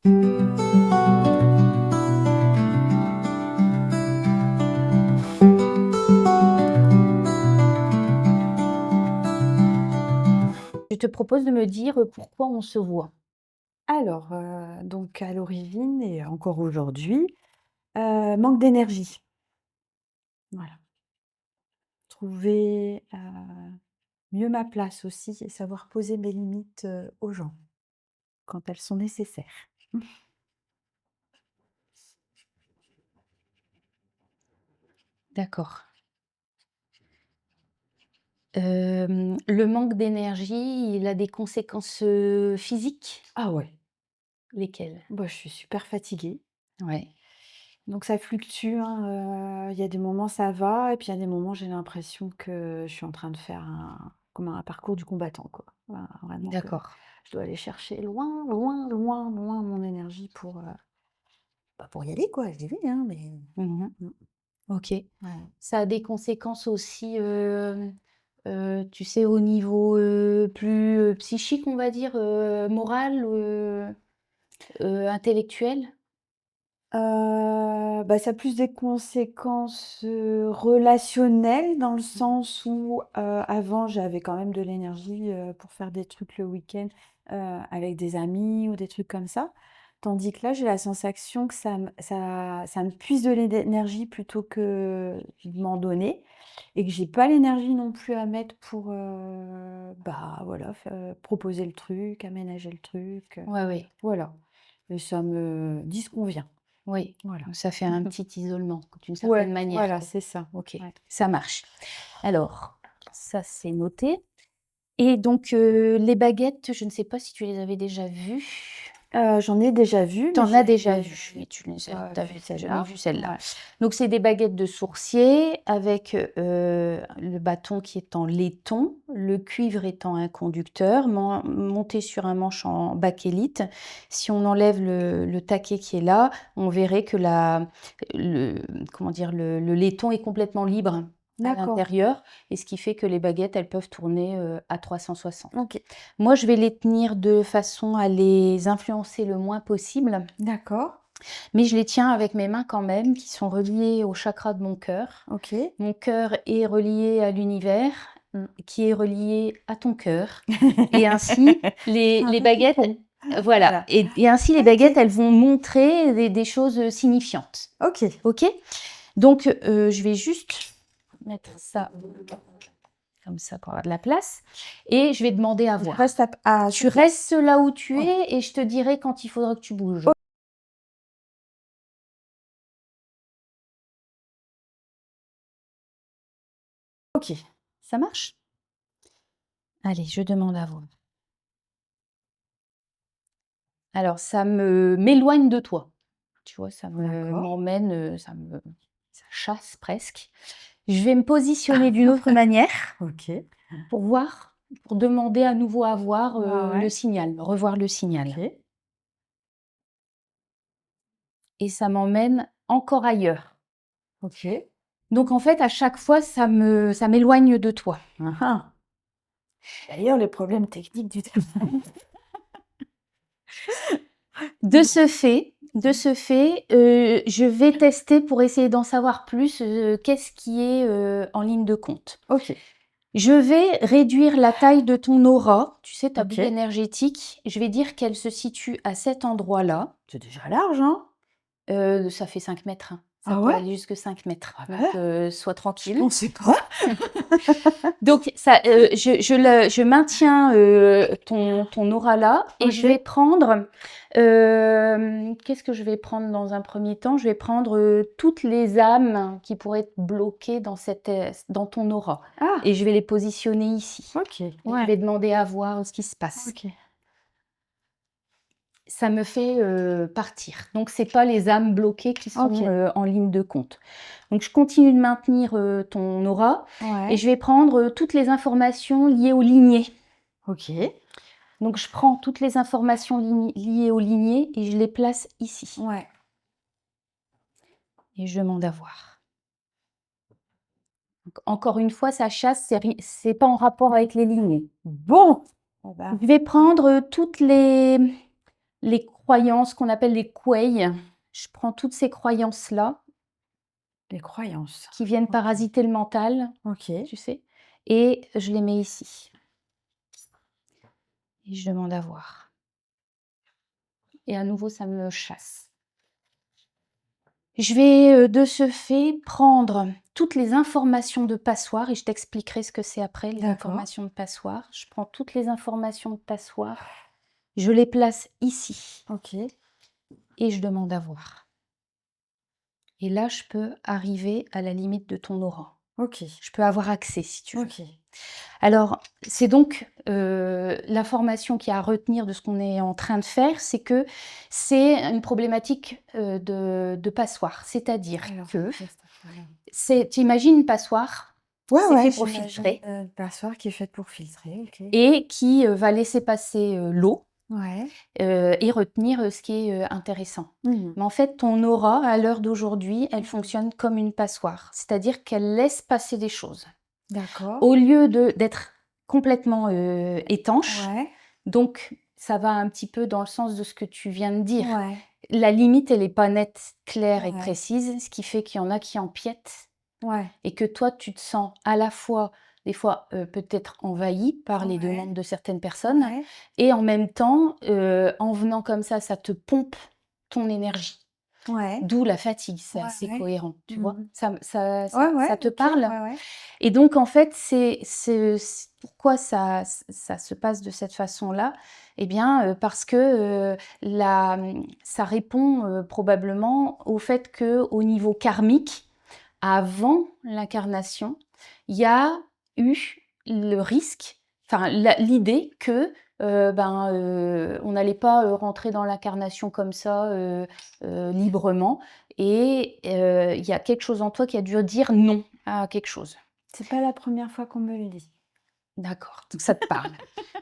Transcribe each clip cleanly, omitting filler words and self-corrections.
Je te propose de me dire, pourquoi on se voit. Alors, donc à l'origine et encore aujourd'hui, manque d'énergie. Voilà. Trouver, mieux ma place aussi et savoir poser mes limites, aux gens, quand elles sont nécessaires. D'accord. Le manque d'énergie, il a des conséquences, physiques? Ah ouais, Lesquelles? bah, je suis super fatiguée, Ouais, donc ça fluctue, hein, il y a des moments ça va et puis il y a des moments j'ai l'impression que je suis en train de faire un parcours du combattant, quoi. Voilà, vraiment que d'accord. je dois aller chercher loin, loin, loin, loin mon énergie pour, bah, pour y aller quoi, j'y vais, hein, mais Mmh. mmh, OK. ouais. Ça a des conséquences aussi, tu sais, au niveau, plus, psychique, on va dire, moral, intellectuel? Bah, ça a plus des conséquences, relationnelles dans le sens où, avant j'avais quand même de l'énergie, pour faire des trucs le week-end, avec des amis ou des trucs comme ça. Tandis que là, j'ai la sensation que ça me puise de l'énergie plutôt que de m'en donner et que j'ai pas l'énergie non plus à mettre pour, bah, voilà, proposer le truc, aménager le truc, Ouais, ouais, voilà et ça me disconvient. oui. Voilà. Donc ça fait un petit isolement, d'une certaine Ouais, manière, voilà, quoi. c'est ça. OK, Ouais. ça marche. Alors, ça, c'est noté. Et donc, les baguettes, je ne sais pas si tu les avais déjà vues? J'en ai déjà vu, Tu mais en as j'ai déjà vues, mais tu les as pas tu vu avais jamais celle-là. vu celles-là. Ouais. Donc c'est des baguettes de sourcier avec, le bâton qui est en laiton, le cuivre étant un conducteur, monté sur un manche en bakélite. Si on enlève le taquet qui est là, on verrait que le comment dire? Le laiton est complètement libre à D'accord. l'intérieur et ce qui fait que les baguettes, elles peuvent tourner, à 360. OK. Moi, je vais les tenir de façon à les influencer le moins possible, D'accord. mais je les tiens avec mes mains quand même, qui sont reliées au chakra de mon cœur. OK. Mon cœur est relié à l'univers, qui est relié à ton cœur et ainsi C'est un les peu tout baguettes, con. voilà, Voilà. et ainsi les OK. baguettes, elles vont montrer des choses, signifiantes. OK. OK? Donc, je vais juste mettre ça comme ça pour avoir de la place et je vais demander à Je voir. reste Tu sur place? restes là où tu Oh, es et je te dirai quand il faudra que tu bouges. OK. Ça marche? Allez, je demande à voir. Alors ça m'éloigne de toi. Tu vois? Ça D'accord. m'emmène, ça chasse presque. Je vais me positionner d'une autre manière OK. pour voir, pour demander à nouveau à voir, Ouais, le ouais. signal, revoir le signal OK. et ça m'emmène encore ailleurs. OK. Donc en fait, à chaque fois, ça m'éloigne de toi. Hein, hein. D'ailleurs, les problèmes techniques du téléphone. De ce fait, je vais tester pour essayer d'en savoir plus, qu'est-ce qui est, en ligne de compte. OK. Je vais réduire la taille de ton aura, tu sais, ta boule OK. énergétique. Je vais dire qu'elle se situe à cet endroit-là. C'est déjà large, hein? Ça fait 5 mètres, hein. Ça Ah peut ouais? aller jusque 5 mètres. Ah Donc, bah, sois je tranquille. pensais pas. Donc ça, je maintiens, ton aura là et je vais OK. prendre, qu'est-ce que je vais prendre dans un premier temps? Je vais prendre, toutes les âmes qui pourraient être bloquées dans ton aura Ah! et je vais les positionner ici OK. et je Ouais. vais demander à voir ce qui se passe. OK. Ça me fait, partir. Donc c'est pas les âmes bloquées qui sont, OK. en ligne de compte. Donc je continue de maintenir, ton aura et Ouais. je vais prendre, toutes les informations liées aux lignées. OK. Donc je prends toutes les informations liées aux lignées et je les place ici Ouais. et je demande à voir. Donc encore une fois, ça chasse, c'est pas en rapport avec les lignées. Bon! Eh ben, Je vais prendre, toutes les les croyances qu'on appelle les couailles. Je prends toutes ces croyances-là Les croyances. qui viennent OK. parasiter le mental, OK. tu sais? Et je les mets ici et je demande à voir et à nouveau ça me chasse. Je vais, de ce fait, prendre toutes les informations de passoire et je t'expliquerai ce que c'est après les D'accord. informations de passoire. Je prends toutes les informations de passoire, je les place ici OK. et je demande à voir et là, je peux arriver à la limite de ton aura. OK. Je peux avoir accès si tu veux. OK. Alors, c'est donc, l'information qu'il y a à retenir de ce qu'on est en train de faire, c'est que c'est une problématique, de passoire. C'est-à-dire Alors, que qu'est-ce que ça fait? tu imagines une passoire, Ouais, c'est ouais, fait pour j'imagine, filtrer une passoire qui est faite pour filtrer, OK. et qui, va laisser passer, l'eau, Ouais. et retenir, ce qui est, intéressant. Mmh. Mais en fait, ton aura, à l'heure d'aujourd'hui, elle Mmh. fonctionne comme une passoire, c'est-à-dire qu'elle laisse passer des choses. D'accord. Au lieu d'être complètement, étanche, Ouais. donc ça va un petit peu dans le sens de ce que tu viens de dire. Ouais. La limite, elle est pas nette, claire et Ouais. précise, ce qui fait qu'il y en a qui empiètent Ouais. et que toi, tu te sens à la fois, des fois, peut-être envahi par les Ouais. demandes de certaines personnes Ouais. et en même temps, en venant comme ça te pompe ton énergie. Ouais. D'où la fatigue, c'est Ouais, assez ouais. cohérent, tu vois? Mmh. Ça Ouais, ouais, ça te OK. parle? Ouais, ouais. Et donc en fait, c'est pourquoi ça se passe de cette façon-là? Eh bien, parce que, ça répond, probablement au fait qu'au niveau karmique, avant l'incarnation, il y a eu le risque, enfin l'idée que, on n'allait pas, rentrer dans l'incarnation comme ça, librement et il y a quelque chose en toi qui a dû dire non à quelque chose. C'est pas la première fois qu'on me le dit. D'accord, donc ça te parle.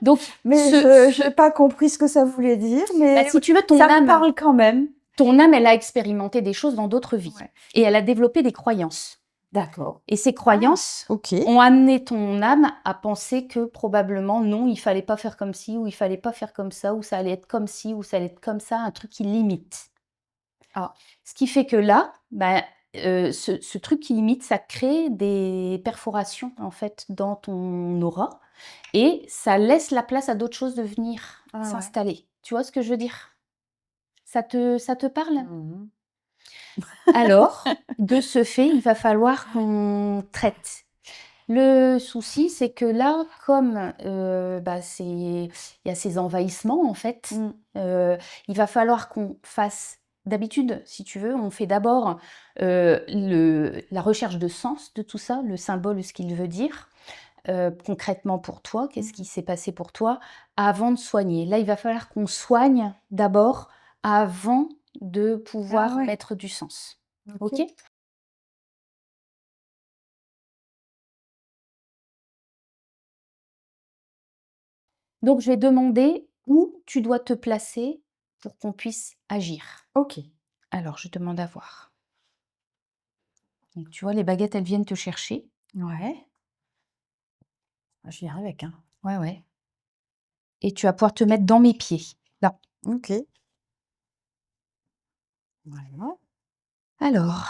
Donc Mais je n'ai pas compris ce que ça voulait dire, mais si tu veux, ça me parle quand même. ton âme, elle a expérimenté des choses dans d'autres vies Ouais. et elle a développé des croyances. D'accord. Et ces Ah, croyances OK. ont amené ton âme à penser que probablement non, il fallait pas faire comme ci ou il fallait pas faire comme ça ou ça allait être comme ci ou ça allait être comme ça, un truc qui limite. Ah, Ce qui fait que là, ce truc qui limite, ça crée des perforations en fait dans ton aura et ça laisse la place à d'autres choses de venir ah ouais. s'installer. Tu vois ce que je veux dire? Ça te parle? Mmh. Alors, de ce fait, il va falloir qu'on traite. Le souci, c'est que là, comme, il y a ces envahissements en fait, Mmh. il va falloir qu'on fasse d'habitude, si tu veux, on fait d'abord, la recherche de sens de tout ça, le symbole, ce qu'il veut dire, concrètement pour toi, qu'est-ce qui Mmh. s'est passé pour toi, avant de soigner. Là, il va falloir qu'on soigne d'abord, avant de Ah pouvoir ouais, mettre du sens. OK? OK. Donc je vais demander où tu dois te placer pour qu'on puisse agir. OK. Alors je demande à voir. Donc tu vois, les baguettes, elles viennent te chercher. Ouais. Ah, je viens avec, hein. Ouais, ouais. Et tu vas pouvoir te mettre dans mes pieds. Là. OK. Voilà. Alors,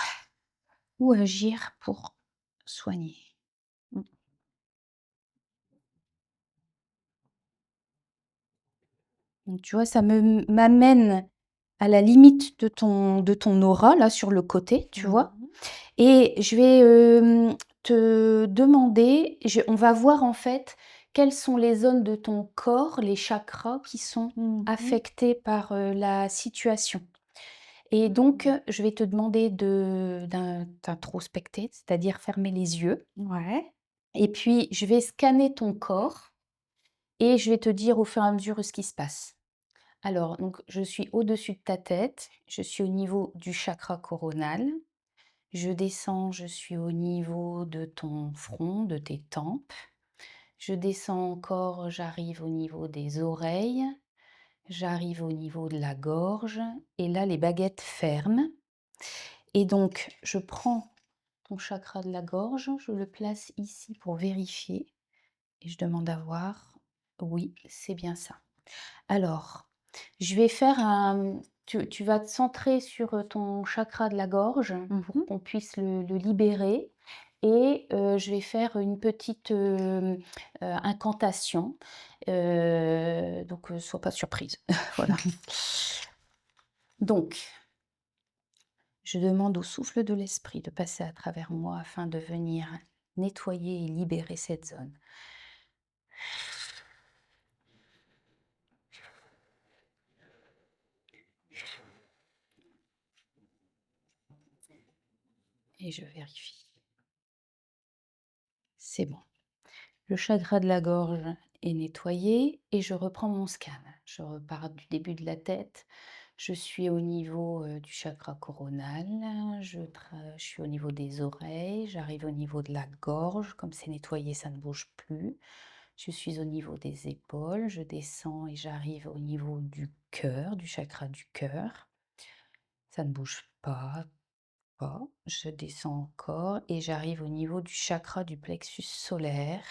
où agir pour soigner? Mmh. Donc tu vois, ça m'amène à la limite de ton aura, là, sur le côté, tu Mmh vois? mh. Et je vais, te demander, on va voir en fait quelles sont les zones de ton corps, les chakras qui sont Mmh. affectés par, la situation. Et donc, Mmh. je vais te demander d'introspecter, c'est-à-dire fermer les yeux Ouais. et puis je vais scanner ton corps et je vais te dire au fur et à mesure ce qui se passe. Alors donc je suis au-dessus de ta tête, je suis au niveau du chakra coronal. Je descends, je suis au niveau de ton front, de tes tempes. Je descends encore, j'arrive au niveau des oreilles. J'arrive au niveau de la gorge. Et là, les baguettes ferment. Et donc, je prends ton chakra de la gorge, je le place ici pour vérifier. Et je demande à voir. Oui, c'est bien ça. Alors, Je vais faire un tu vas te centrer sur, ton chakra de la gorge pour Mmh. qu'on puisse le libérer et je vais faire une petite, incantation, donc sois pas surprise. Voilà. Donc, je demande au souffle de l'esprit de passer à travers moi afin de venir nettoyer et libérer cette zone. Et je vérifie. C'est bon. Le chakra de la gorge est nettoyé et je reprends mon scan. Je repars du début de la tête. Je suis au niveau du chakra coronal. Je suis au niveau des oreilles. J'arrive au niveau de la gorge. Comme c'est nettoyé, ça ne bouge plus. Je suis au niveau des épaules. Je descends et j'arrive au niveau du cœur, du chakra du cœur. Ça ne bouge pas. Je descends encore et j'arrive au niveau du chakra du plexus solaire.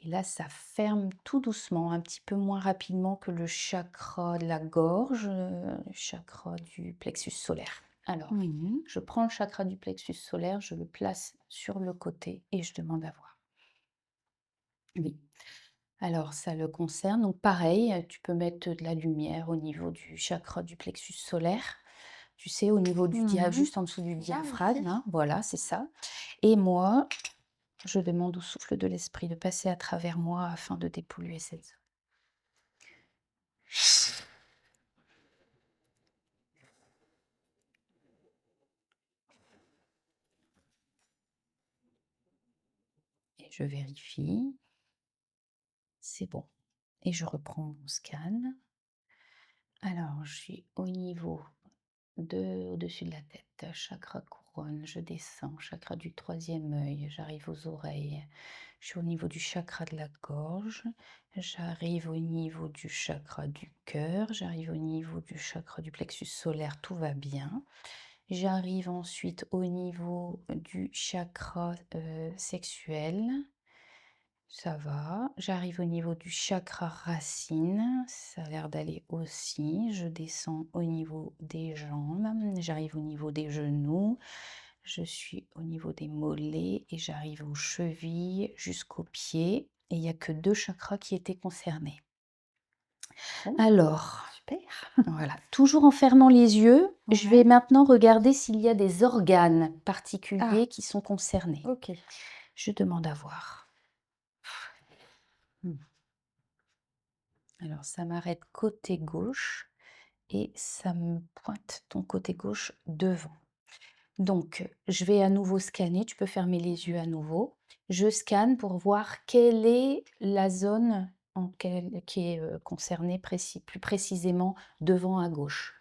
Et là, ça ferme tout doucement, un petit peu moins rapidement que le chakra de la gorge, le chakra du plexus solaire. Alors, Mmh. je prends le chakra du plexus solaire, je le place sur le côté et je demande à voir. Oui. Alors, ça le concerne. Donc, pareil, tu peux mettre de la lumière au niveau du chakra du plexus solaire. Tu sais, au niveau du Mmh. juste en dessous du Ah diaphragme, OK. hein, voilà, c'est ça. Et moi, je demande au souffle de l'esprit de passer à travers moi afin de dépolluer cette zone. Et je vérifie, c'est bon. Et je reprends mon scan. Alors, je suis au niveau au-dessus de la tête, chakra couronne, je descends, chakra du troisième œil, j'arrive aux oreilles. Je suis au niveau du chakra de la gorge, j'arrive au niveau du chakra du cœur, j'arrive au niveau du chakra du plexus solaire, tout va bien. J'arrive ensuite au niveau du chakra sexuel. Ça va. J'arrive au niveau du chakra racine, ça a l'air d'aller aussi. Je descends au niveau des jambes, j'arrive au niveau des genoux, je suis au niveau des mollets et j'arrive aux chevilles jusqu'aux pieds. Et il n'y a que 2 chakras qui étaient concernés. Bon, Alors, super. voilà, toujours en fermant les yeux, je vais Ouais. maintenant regarder s'il y a des organes Ah, particuliers qui sont concernés. OK. Je demande à voir. Mmh. Alors ça m'arrête côté gauche et ça me pointe ton côté gauche devant. Donc, je vais à nouveau scanner, tu peux fermer les yeux à nouveau. Je scanne pour voir quelle est la zone qui est concernée plus précisément devant à gauche.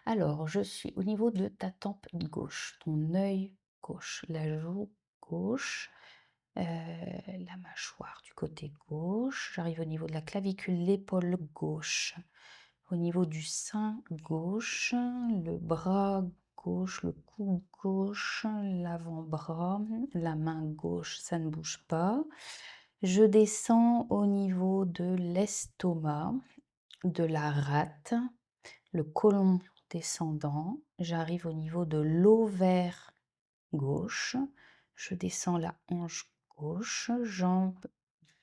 Alors, je suis au niveau de ta tempe gauche, ton œil gauche, la joue gauche, la mâchoire du côté gauche. J'arrive au niveau de la clavicule, l'épaule gauche, au niveau du sein gauche, le bras gauche, le cou gauche, l'avant-bras, la main gauche, ça ne bouge pas. Je descends au niveau de l'estomac, de la rate, le côlon descendant. J'arrive au niveau de l'ovaire gauche. Je descends la hanche gauche, jambe,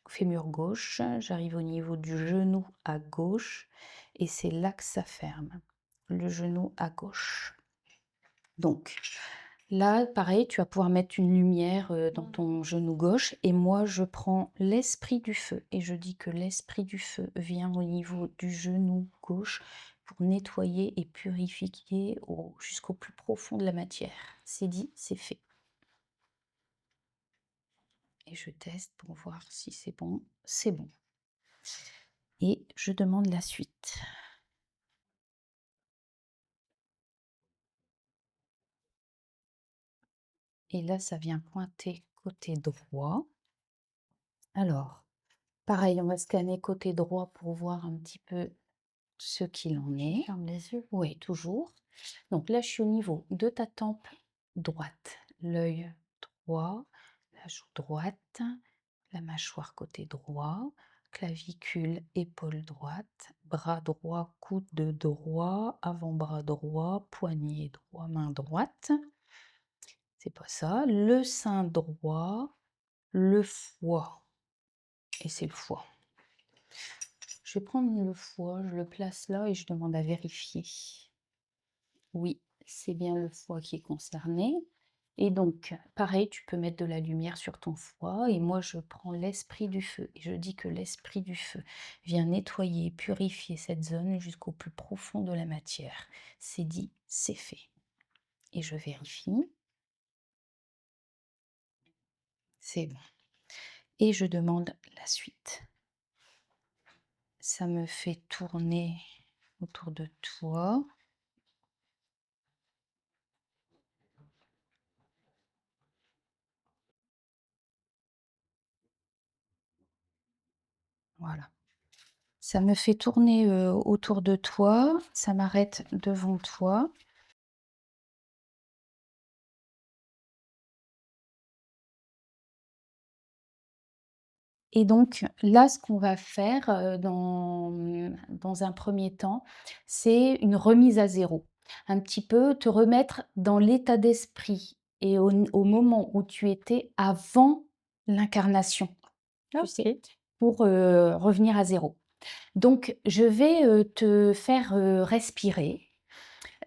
fémur gauche. J'arrive au niveau du genou à gauche et c'est là que ça ferme, le genou à gauche. Donc là, pareil, tu vas pouvoir mettre une lumière dans ton genou gauche et moi, je prends l'esprit du feu et je dis que l'esprit du feu vient au niveau du genou gauche pour nettoyer et purifier jusqu'au plus profond de la matière. C'est dit, c'est fait. Et je teste pour voir si c'est bon. C'est bon. Et je demande la suite. Et là, ça vient pointer côté droit. Alors, pareil, on va scanner côté droit pour voir un petit peu ce qu'il en Je est. ferme les yeux. Oui, toujours. Donc là, je suis au niveau de ta tempe droite, l'œil droit, la joue droite, la mâchoire côté droit, clavicule, épaule droite, bras droit, coude droit, avant-bras droit, poignet droit, main droite. C'est pas ça. Le sein droit, le foie. Et c'est le foie. Je vais prendre le foie, je le place là et je demande à vérifier. Oui, c'est bien le foie qui est concerné. Et donc, pareil, tu peux mettre de la lumière sur ton foie. Et moi, je prends l'esprit du feu. Et je dis que l'esprit du feu vient nettoyer, purifier cette zone jusqu'au plus profond de la matière. C'est dit, c'est fait. Et je vérifie. C'est bon. Et je demande la suite. Ça me fait tourner autour de toi. Voilà. Ça me fait tourner autour de toi. Ça m'arrête devant toi. Et donc là, ce qu'on va faire, dans un premier temps, c'est une remise à zéro. Un petit peu te remettre dans l'état d'esprit et au moment où tu étais avant l'incarnation, tu sais? OK. Pour, revenir à zéro. Donc je vais, te faire, respirer.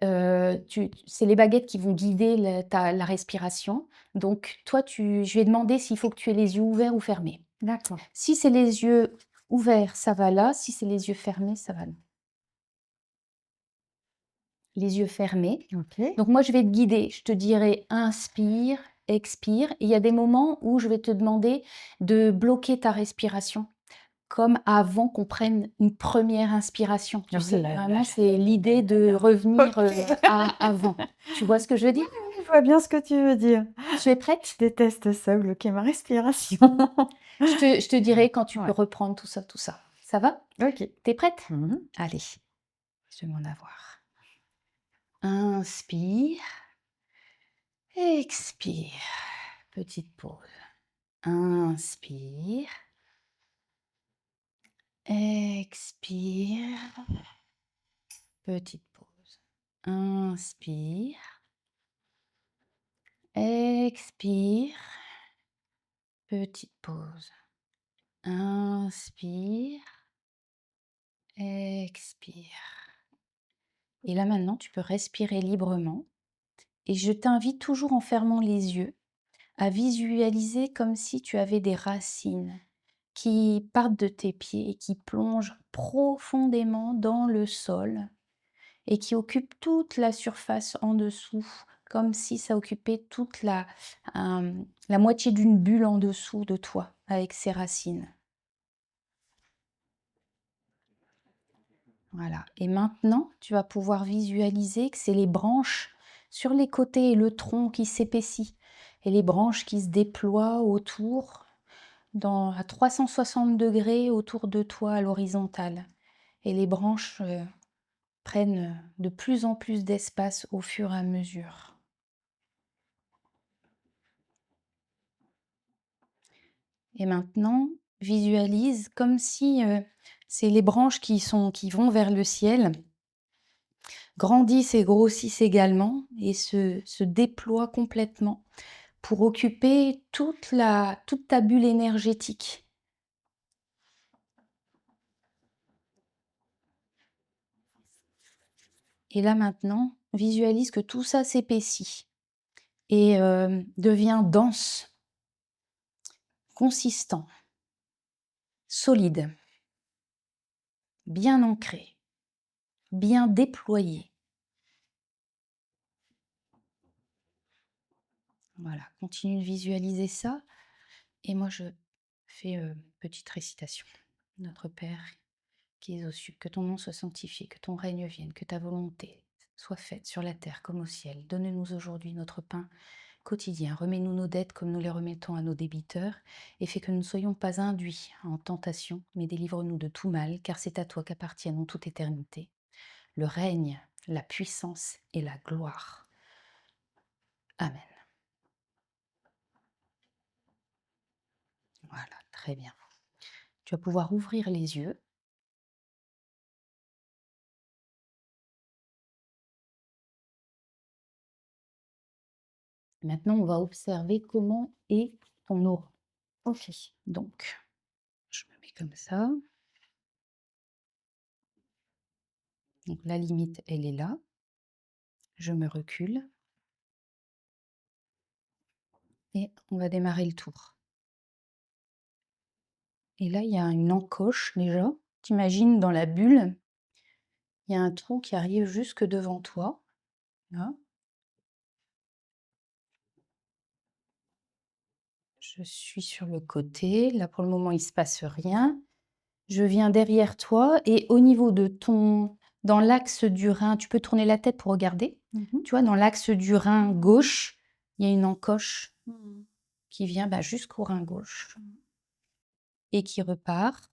C'est les baguettes qui vont guider la respiration. Donc toi, je vais demander s'il faut que tu aies les yeux ouverts ou fermés. D'accord. Si c'est les yeux ouverts, ça va là. Si c'est les yeux fermés, ça va là. Les yeux fermés. OK. Donc moi, je vais te guider. Je te dirai inspire, expire. Et il y a des moments où je vais te demander de bloquer ta respiration, comme avant qu'on prenne une première inspiration. Tu Oh sais, là là vraiment, là c'est là là l'idée là de là. revenir OK. à avant. Tu vois ce que je veux dire? Je vois bien ce que tu veux dire. Tu es Je prête? déteste ça, bloquer ma respiration. Je te dirai quand tu peux Ouais. reprendre tout ça, tout ça. Ça va? OK. T'es prête? Mmh. Allez, je vais m'en avoir. Inspire, expire. Petite pause. Inspire, expire. Petite pause. Inspire, expire. Petite pause. Inspire, expire. Et là maintenant, tu peux respirer librement. Et je t'invite toujours en fermant les yeux à visualiser comme si tu avais des racines qui partent de tes pieds et qui plongent profondément dans le sol et qui occupent toute la surface en dessous, comme si ça occupait toute la moitié d'une bulle en dessous de toi avec ses racines. Voilà. Et maintenant, tu vas pouvoir visualiser que c'est les branches sur les côtés et le tronc qui s'épaissit et les branches qui se déploient autour, à 360 degrés autour de toi à l'horizontale. Et les branches prennent de plus en plus d'espace au fur et à mesure. Et maintenant, visualise comme si c'est les branches qui vont vers le ciel, grandissent et grossissent également et se déploient complètement pour occuper toute ta bulle énergétique. Et là maintenant, visualise que tout ça s'épaissit et devient dense, consistant, solide, bien ancré, bien déployé. Voilà, continue de visualiser ça. Et moi, je fais petite récitation. Notre Père qui es aux cieux, que ton nom soit sanctifié, que ton règne vienne, que ta volonté soit faite sur la terre comme au ciel. Donne-nous aujourd'hui notre pain quotidien. Remets-nous nos dettes comme nous les remettons à nos débiteurs, et fais que nous ne soyons pas induits en tentation, mais délivre-nous de tout mal, car c'est à toi qu'appartiennent en toute éternité le règne, la puissance et la gloire. Amen. Voilà, très bien. Tu vas pouvoir ouvrir les yeux. Maintenant, on va observer comment est ton aura. OK. Donc, je me mets comme ça. Donc la limite, elle est là. Je me recule et on va démarrer le tour. Et là, il y a une encoche déjà. T'imagines dans la bulle, il y a un trou qui arrive jusque devant toi. Là. Je suis sur le côté. Là, pour le moment, il ne se passe rien. Je viens derrière toi et au niveau de dans l'axe du rein, tu peux tourner la tête pour regarder. Mmh. Tu vois, dans l'axe du rein gauche, il y a une encoche Mmh. qui vient jusqu'au rein gauche Mmh. et qui repart.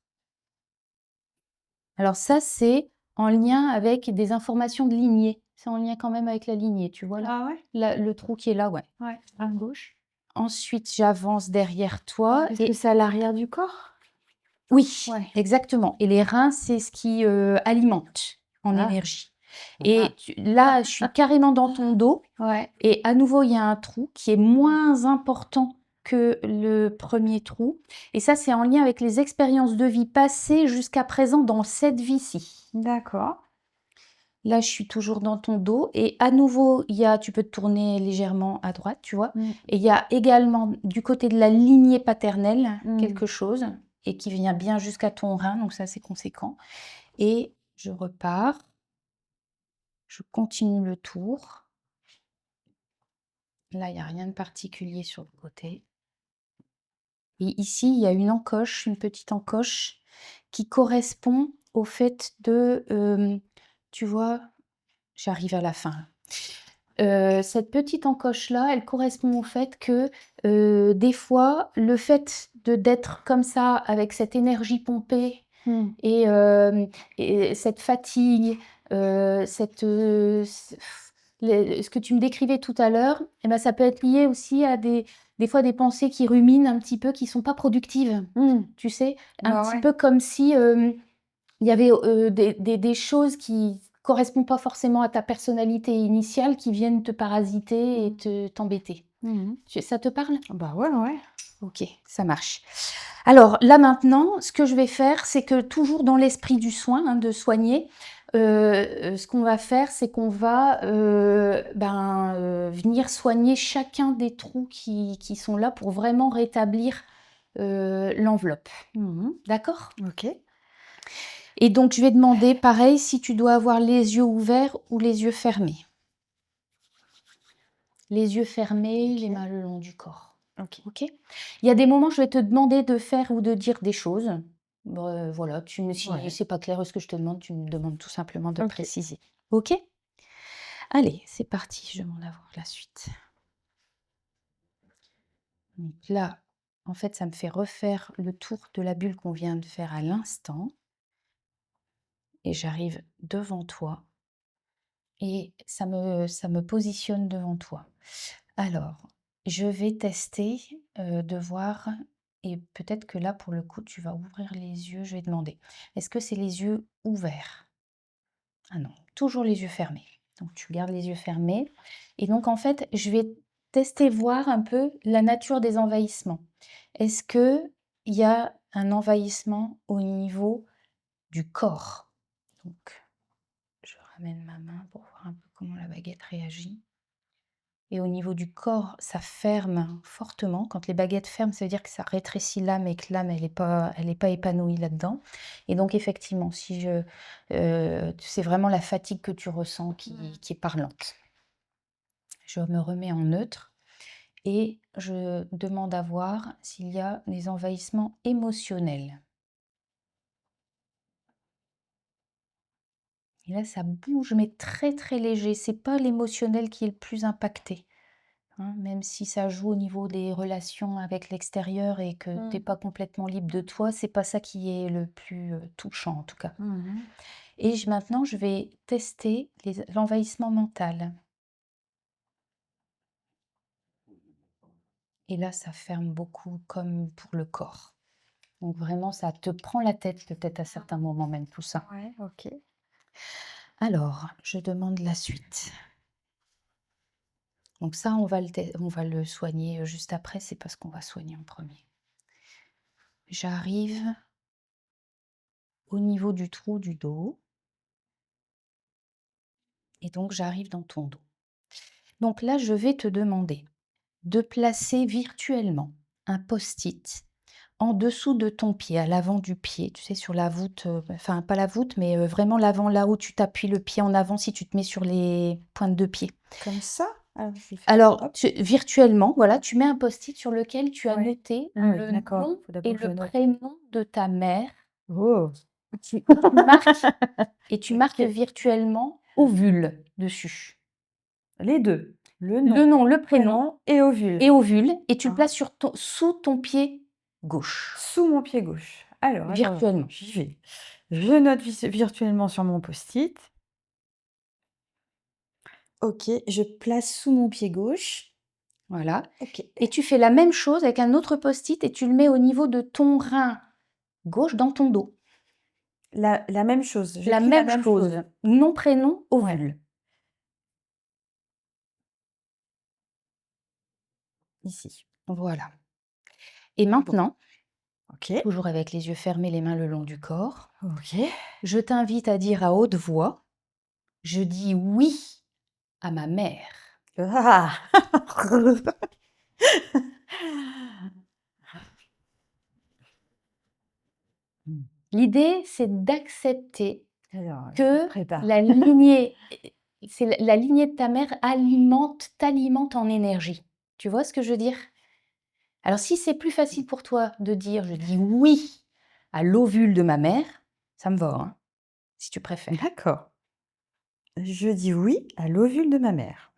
Alors ça, c'est en lien avec des informations de lignée. C'est en lien quand même avec la lignée, tu vois là? Ah ouais? Le trou qui est là, ouais. Ouais, à gauche. Ensuite, j'avance derrière toi Est-ce que et c'est à l'arrière du corps? oui, Ouais. exactement. Et les reins, c'est ce qui alimente en Ah. énergie. Ah. Et là, je suis carrément dans ton dos. Ouais. Et à nouveau, il y a un trou qui est moins important que le premier trou. Et ça, c'est en lien avec les expériences de vie passées jusqu'à présent dans cette vie-ci. D'accord. Là, je suis toujours dans ton dos. Et à nouveau, tu peux te tourner légèrement à droite, tu vois. Mmh. Et il y a également du côté de la lignée paternelle Mmh. quelque chose et qui vient bien jusqu'à ton rein. Donc ça, c'est conséquent. Et je repars. Je continue le tour. Là, il n'y a rien de particulier sur le côté. Et ici, il y a une encoche, une petite encoche qui correspond au fait de, tu vois, j'arrive à la fin. Cette petite encoche-là, elle correspond au fait que des fois, le fait d'être comme ça, avec cette énergie pompée Mmh. et cette fatigue, ce que tu me décrivais tout à l'heure, eh ben, ça peut être lié aussi à des fois des pensées qui ruminent un petit peu, qui sont pas productives. Mmh. Tu sais, un Bah petit ouais. peu comme si il y avait des choses qui correspondent pas forcément à ta personnalité initiale, qui viennent te parasiter et t'embêter. Mmh. Ça te parle? Bah ouais, ouais. Ok, ça marche. Alors là maintenant, ce que je vais faire, c'est que toujours dans l'esprit du soin, hein, de soigner, ce qu'on va faire, c'est qu'on va venir soigner chacun des trous qui sont là pour vraiment rétablir l'enveloppe. Mmh. D'accord? OK. Et donc je vais demander, pareil, si tu dois avoir les yeux ouverts ou les yeux fermés. Les yeux fermés, les OK. mains le long du corps. OK. OK? Il y a des moments, je vais te demander de faire ou de dire des choses. Voilà, si Ouais. c'est pas clair ce que je te demande, tu me demandes tout simplement de OK. préciser. OK? Allez, c'est parti, je demande à voir la suite. Donc là, en fait, ça me fait refaire le tour de la bulle qu'on vient de faire à l'instant et j'arrive devant toi et ça me positionne devant toi. Alors, je vais tester, de voir et peut-être que là, pour le coup, tu vas ouvrir les yeux. Je vais demander: «Est-ce que c'est les yeux ouverts?» Ah non, toujours les yeux fermés. Donc tu gardes les yeux fermés et donc en fait, je vais tester, voir un peu la nature des envahissements. Est-ce qu'il y a un envahissement au niveau du corps? Donc je ramène ma main pour voir un peu comment la baguette réagit. Et au niveau du corps, ça ferme fortement. Quand les baguettes ferment, ça veut dire que ça rétrécit l'âme et que l'âme, elle est pas épanouie là-dedans. Et donc effectivement, c'est vraiment la fatigue que tu ressens qui est parlante. Je me remets en neutre et je demande à voir s'il y a des envahissements émotionnels. Et là, ça bouge, mais très très léger. C'est pas l'émotionnel qui est le plus impacté. Hein, même si ça joue au niveau des relations avec l'extérieur et que tu es Mmh. pas complètement libre de toi, c'est pas ça qui est le plus, touchant en tout cas. Mmh. Et maintenant je vais tester l'envahissement mental et là ça ferme beaucoup comme pour le corps. Donc vraiment, ça te prend la tête peut-être à certains moments même tout ça. Ouais, OK. Alors, je demande la suite. Donc ça, on va le soigner juste après, c'est pas ce qu'on va soigner en premier. J'arrive au niveau du trou du dos et donc j'arrive dans ton dos. Donc là, je vais te demander de placer virtuellement un post-it en dessous de ton pied, à l'avant du pied, tu sais, sur la voûte, enfin pas la voûte, mais vraiment l'avant, là où tu t'appuies le pied en avant si tu te mets sur les pointes de pied. Comme ça? Alors je vais faire Alors, hop, virtuellement, voilà, tu mets un post-it sur lequel tu as ouais. noté Ah oui, le d'accord, nom faut et d'abord que je le le note. prénom de ta mère. Oh! Tu marques et tu marques OK. virtuellement ovule dessus. Les 2, le Le nom, nom, le prénom prénom et ovule. et ovule et tu le Hein, places sur ton sous ton pied gauche, sous mon pied gauche. Alors attends, virtuellement. j'y vais. Je note virtuellement sur mon post-it. OK, je place sous mon pied gauche. Voilà OK. et tu fais la même chose avec un autre post-it et tu le mets au niveau de ton rein gauche dans ton dos. La même chose, La j'écris la même même chose, chose. nom, prénom, Ouais, ovule. ici. Voilà et Bon, maintenant, OK, toujours avec les yeux fermés, les mains le long du corps, OK. je t'invite à dire à haute voix: «Je dis oui à ma mère». Ah! Mmh. L'idée, c'est d'accepter Alors, je me que prépare. la lignée c'est la lignée de ta mère t'alimente en énergie. Tu vois ce que je veux dire? Alors si c'est plus facile pour toi de dire: «Je dis oui à l'ovule de ma mère», ça me va, hein, si tu préfères. D'accord. Je dis oui à l'ovule de ma mère.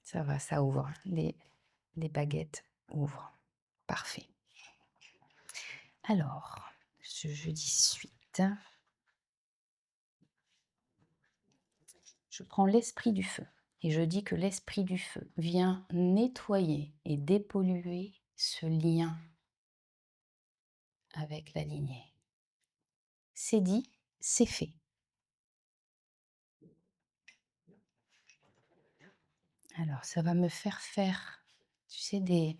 Ça va, ça ouvre. Les baguettes ouvrent. Parfait. Alors, je dis suite. Je prends l'esprit du feu et je dis que l'esprit du feu vient nettoyer et dépolluer ce lien avec la lignée. C'est dit, c'est fait. Alors, ça va me faire, tu sais, des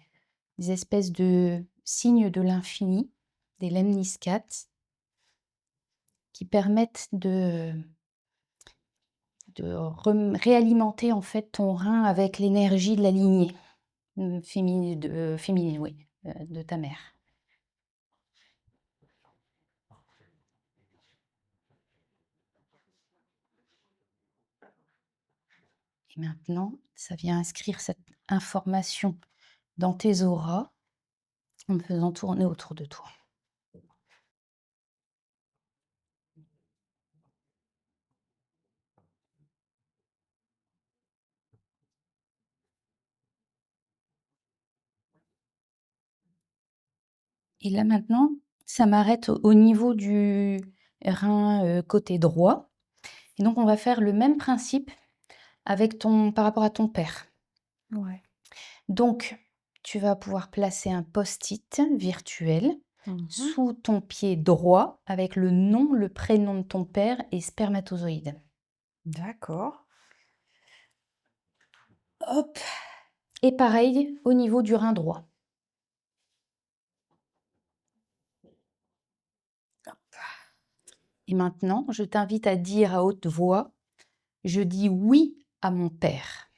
espèces de signes de l'infini, des lemniscates, qui permettent de réalimenter en fait ton rein avec l'énergie de la lignée féminine, oui, de ta mère. Et maintenant, ça vient inscrire cette information dans tes auras en me faisant tourner autour de toi. Et là maintenant, ça m'arrête au niveau du rein côté droit. Et donc, on va faire le même principe avec par rapport à ton père. Ouais. Donc, tu vas pouvoir placer un post-it virtuel Mmh. sous ton pied droit avec le nom, le prénom de ton père et spermatozoïde. D'accord. Hop. Et pareil au niveau du rein droit. Et maintenant, je t'invite à dire à haute voix: «Je dis oui à mon père».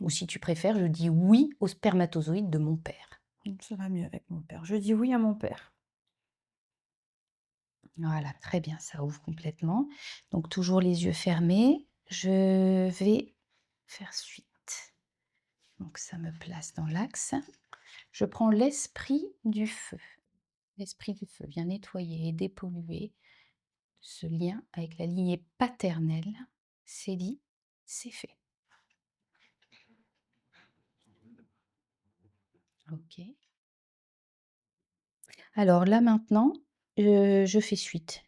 Ou si tu préfères, je dis oui au spermatozoïde de mon père. Ça va mieux avec mon père. Je dis oui à mon père. Voilà, très bien, ça ouvre complètement. Donc toujours les yeux fermés. Je vais faire suite. Donc ça me place dans l'axe. Je prends l'esprit du feu. L'esprit du feu vient nettoyer et dépolluer ce lien avec la lignée paternelle. C'est dit, c'est fait. Ok. Alors là maintenant, je fais suite.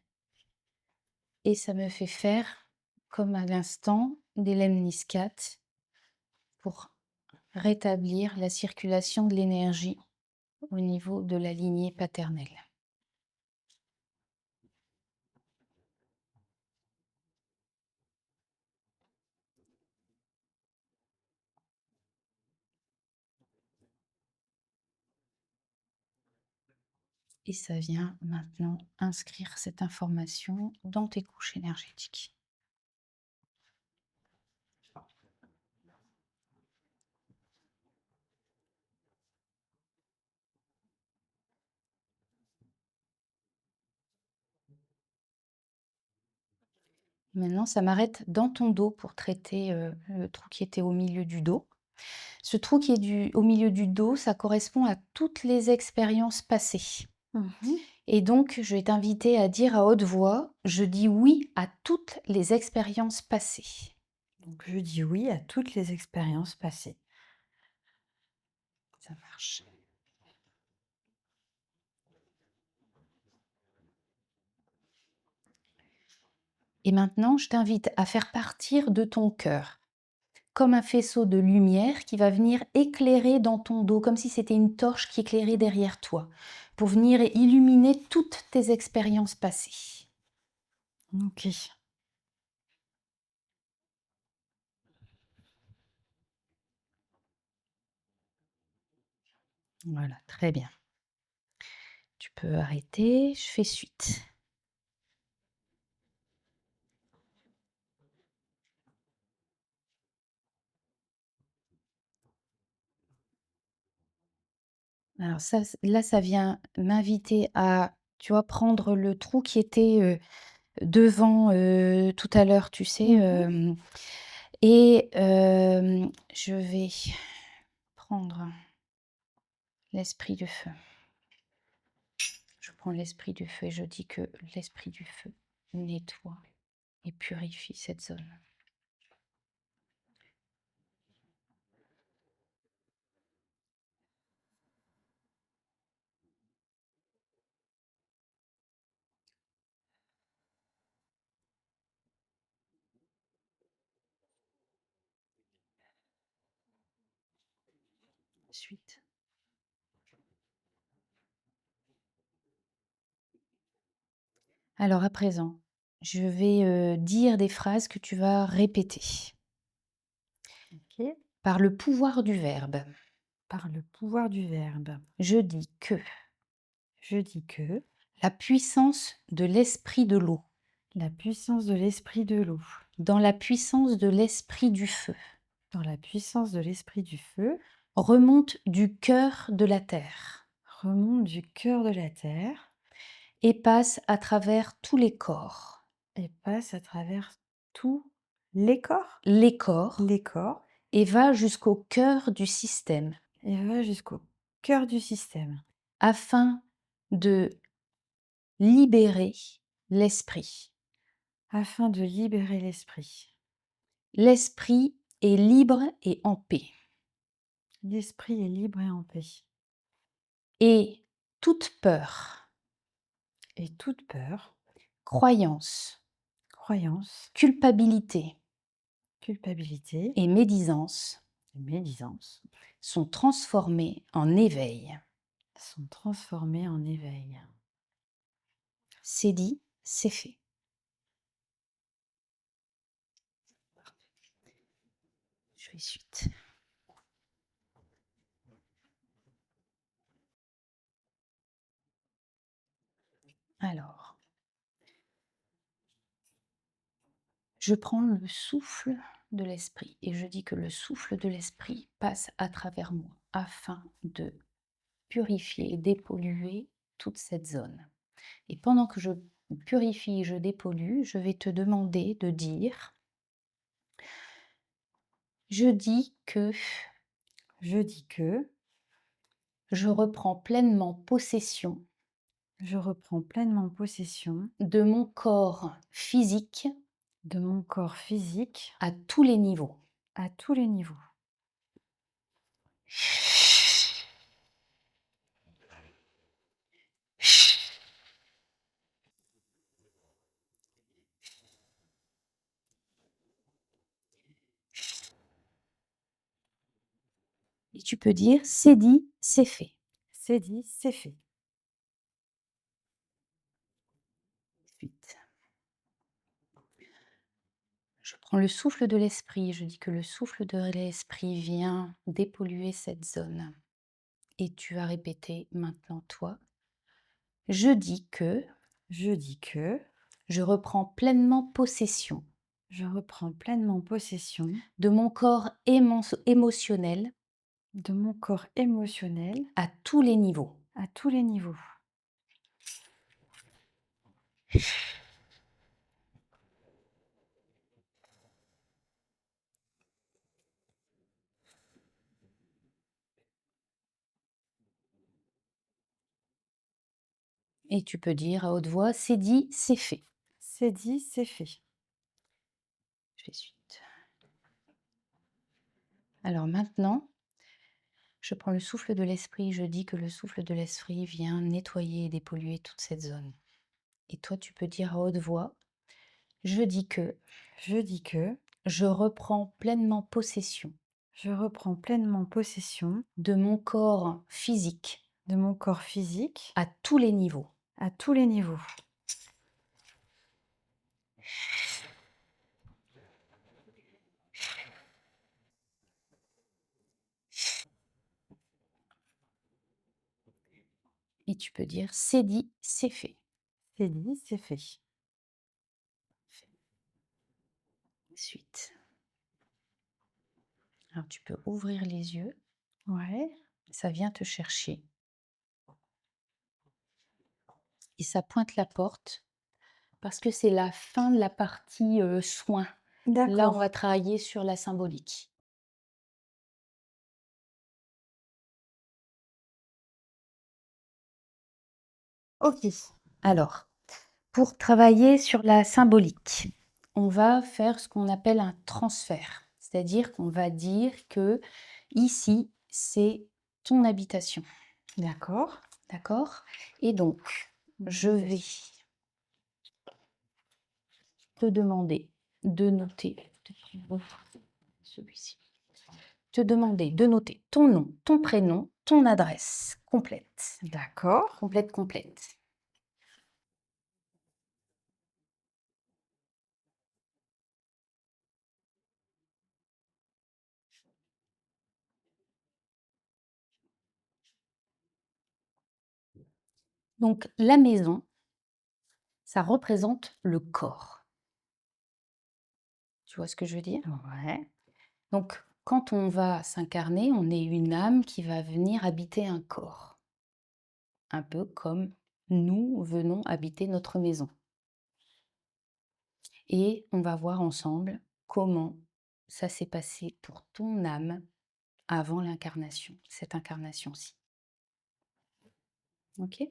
Et ça me fait faire, comme à l'instant, des lemniscates pour rétablir la circulation de l'énergie au niveau de la lignée paternelle. Et ça vient maintenant inscrire cette information dans tes couches énergétiques. Maintenant, ça m'arrête dans ton dos pour traiter le trou qui était au milieu du dos. Ce trou qui est au milieu du dos, ça correspond à toutes les expériences passées. Mmh. Et donc, je vais t'inviter à dire à haute voix, je dis oui à toutes les expériences passées. Donc je dis oui à toutes les expériences passées. Ça marche. Et maintenant, je t'invite à faire partir de ton cœur, comme un faisceau de lumière qui va venir éclairer dans ton dos, comme si c'était une torche qui éclairait derrière toi, pour venir illuminer toutes tes expériences passées. OK. Voilà, très bien. Tu peux arrêter, je fais suite. Alors ça, là, ça vient m'inviter à, tu vois, prendre le trou qui était devant tout à l'heure, tu sais, Mmh. et je vais prendre l'esprit du feu. Je prends l'esprit du feu et je dis que l'esprit du feu nettoie et purifie cette zone. Suite. Alors à présent, je vais dire des phrases que tu vas répéter OK. par le pouvoir du verbe. Par le pouvoir du verbe. Je dis que Je dis que la puissance de l'esprit de l'eau, la puissance de l'esprit de l'eau, dans la puissance de l'esprit du feu, dans la puissance de l'esprit du feu, remonte du cœur de la terre remonte du cœur de la terre et passe à travers tous et passe à travers tous les corps, les corps et va jusqu'au cœur du système et va jusqu'au cœur du système, afin de libérer l'esprit. afin de libérer l'esprit. L'esprit est libre et en paix. L'esprit est libre et en paix. Et toute peur, Et toute peur, croyance, croyance, culpabilité culpabilité et médisance et médisance sont transformées en éveil. sont transformés en éveil. C'est dit, c'est fait. Je fais suite. Alors, je prends le souffle de l'esprit et je dis que le souffle de l'esprit passe à travers moi afin de purifier et dépolluer toute cette zone. Et pendant que je purifie et je dépollue, je vais te demander de dire, je dis que Je dis que je reprends pleinement possession je reprends pleinement possession de mon corps physique de mon corps physique à tous les niveaux. à tous les niveaux. Et tu peux dire: «C'est dit, c'est fait». C'est dit, c'est fait. Ensuite, je prends le souffle de l'esprit, je dis que le souffle de l'esprit vient dépolluer cette zone. Et tu vas répéter maintenant toi: «Je dis que Je dis que je reprends pleinement possession je reprends pleinement possession de mon corps émotionnel de mon corps émotionnel à tous les niveaux». à tous les niveaux. Et tu peux dire à haute voix: «C'est dit, c'est fait». C'est dit, c'est fait. Je fais suite. Alors maintenant, je prends le souffle de l'esprit, je dis que le souffle de l'esprit vient nettoyer et dépolluer toute cette zone. Et toi, tu peux dire à haute voix: «Je dis que Je dis que je reprends pleinement possession je reprends pleinement possession de mon corps physique de mon corps physique à tous les niveaux». à tous les niveaux. Et tu peux dire: «C'est dit, c'est fait». C'est dit, c'est fait. Ensuite, alors tu peux ouvrir les yeux, Ouais, ça vient te chercher et ça pointe la porte parce que c'est la fin de la partie, soins. Là, on d'accord. va travailler sur la symbolique. OK. Alors, pour travailler sur la symbolique, on va faire ce qu'on appelle un transfert. C'est-à-dire qu'on va dire que ici, c'est ton habitation. D'accord. D'accord? Et donc, je vais te demander de noter, celui-ci, te demander de noter ton nom, ton prénom, ton adresse complète. D'accord. Complète, complète. Donc, la maison, ça représente le corps. Tu vois ce que je veux dire? Ouais. Donc, quand on va s'incarner, on est une âme qui va venir habiter un corps. Un peu comme nous venons habiter notre maison. Et on va voir ensemble comment ça s'est passé pour ton âme avant l'incarnation, cette incarnation-ci. OK?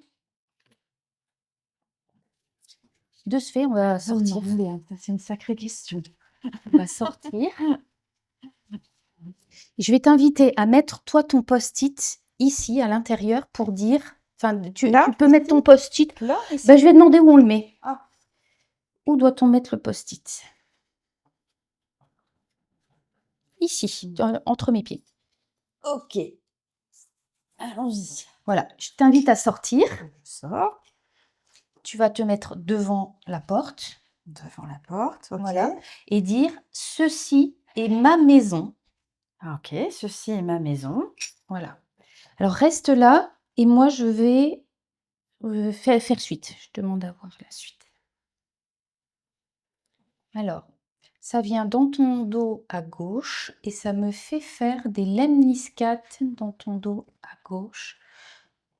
De ce fait, on va sortir. Bien, ça c'est une sacrée question. On va sortir. Je vais t'inviter à mettre toi ton post-it ici à l'intérieur pour dire, enfin Là, tu peux mettre ici? ton post-it. Là, Ben, ici? je vais demander où on le met. Ah, Où doit-on mettre le post-it? Ici, entre mes pieds. OK. Allons-y. Voilà, je t'invite à sortir. Je sors Tu vas te mettre devant la porte, devant la porte. OK. voilà, et dire: «Ceci est ma maison». Ah, OK, ceci est ma maison. Voilà. Alors reste là et moi je vais, faire suite. Je demande à voir la suite. Alors, ça vient dans ton dos à gauche et ça me fait faire des lemniscates dans ton dos à gauche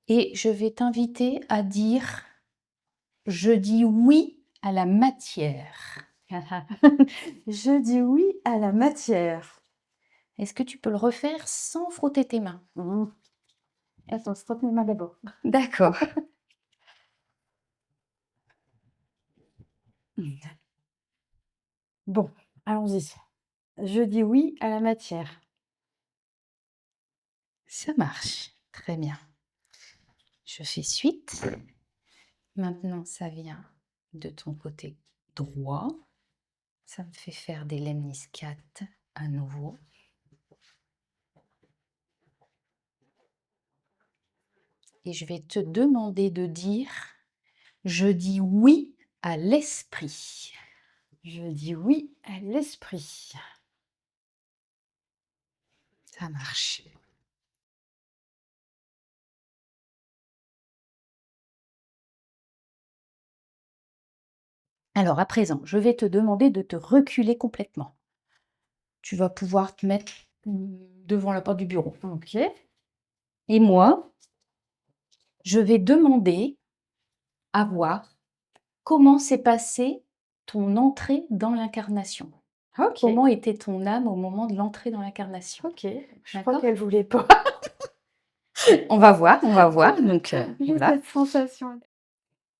et je vais t'inviter à dire: «Je dis oui à la matière». Je dis oui à la matière. Est-ce que tu peux le refaire sans frotter tes mains? Mmh. Attends, je frotte mes mains d'abord. D'accord. Bon, allons-y. Je dis oui à la matière. Ça marche. Très bien. Je fais suite. Maintenant, ça vient de ton côté droit. Ça me fait faire des lemniscates à nouveau. et je vais te demander de dire: «Je dis oui à l'esprit». Je dis oui à l'esprit. Ça marche. Alors à présent, je vais te demander de te reculer complètement. Tu vas pouvoir te mettre, devant la porte du bureau. OK. Et moi, je vais demander à voir comment s'est passée ton entrée dans l'incarnation. OK. Comment était ton âme au moment de l'entrée dans l'incarnation? OK. Je crois D'accord? qu'elle voulait pas. On va voir, on va voir. Donc J'ai voilà. cette sensation.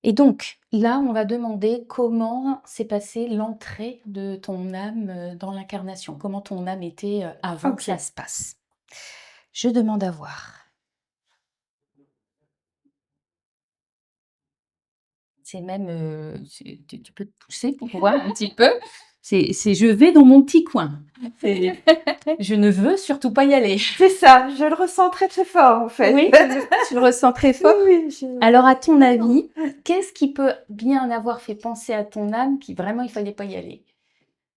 Et donc là, on va demander comment s'est passée l'entrée de ton âme dans l'incarnation. Comment ton âme était avant que OK. ça se passe. Je demande à voir. C'est même, tu peux te pousser pour voir un petit peu. C'est je vais dans mon petit coin. C'est je ne veux surtout pas y aller. C'est ça, je le ressens très, très fort en fait. Oui, tu le ressens très Oui, fort? oui, je Alors à ton avis, qu'est-ce qui peut bien avoir fait penser à ton âme qui vraiment il fallait pas y aller?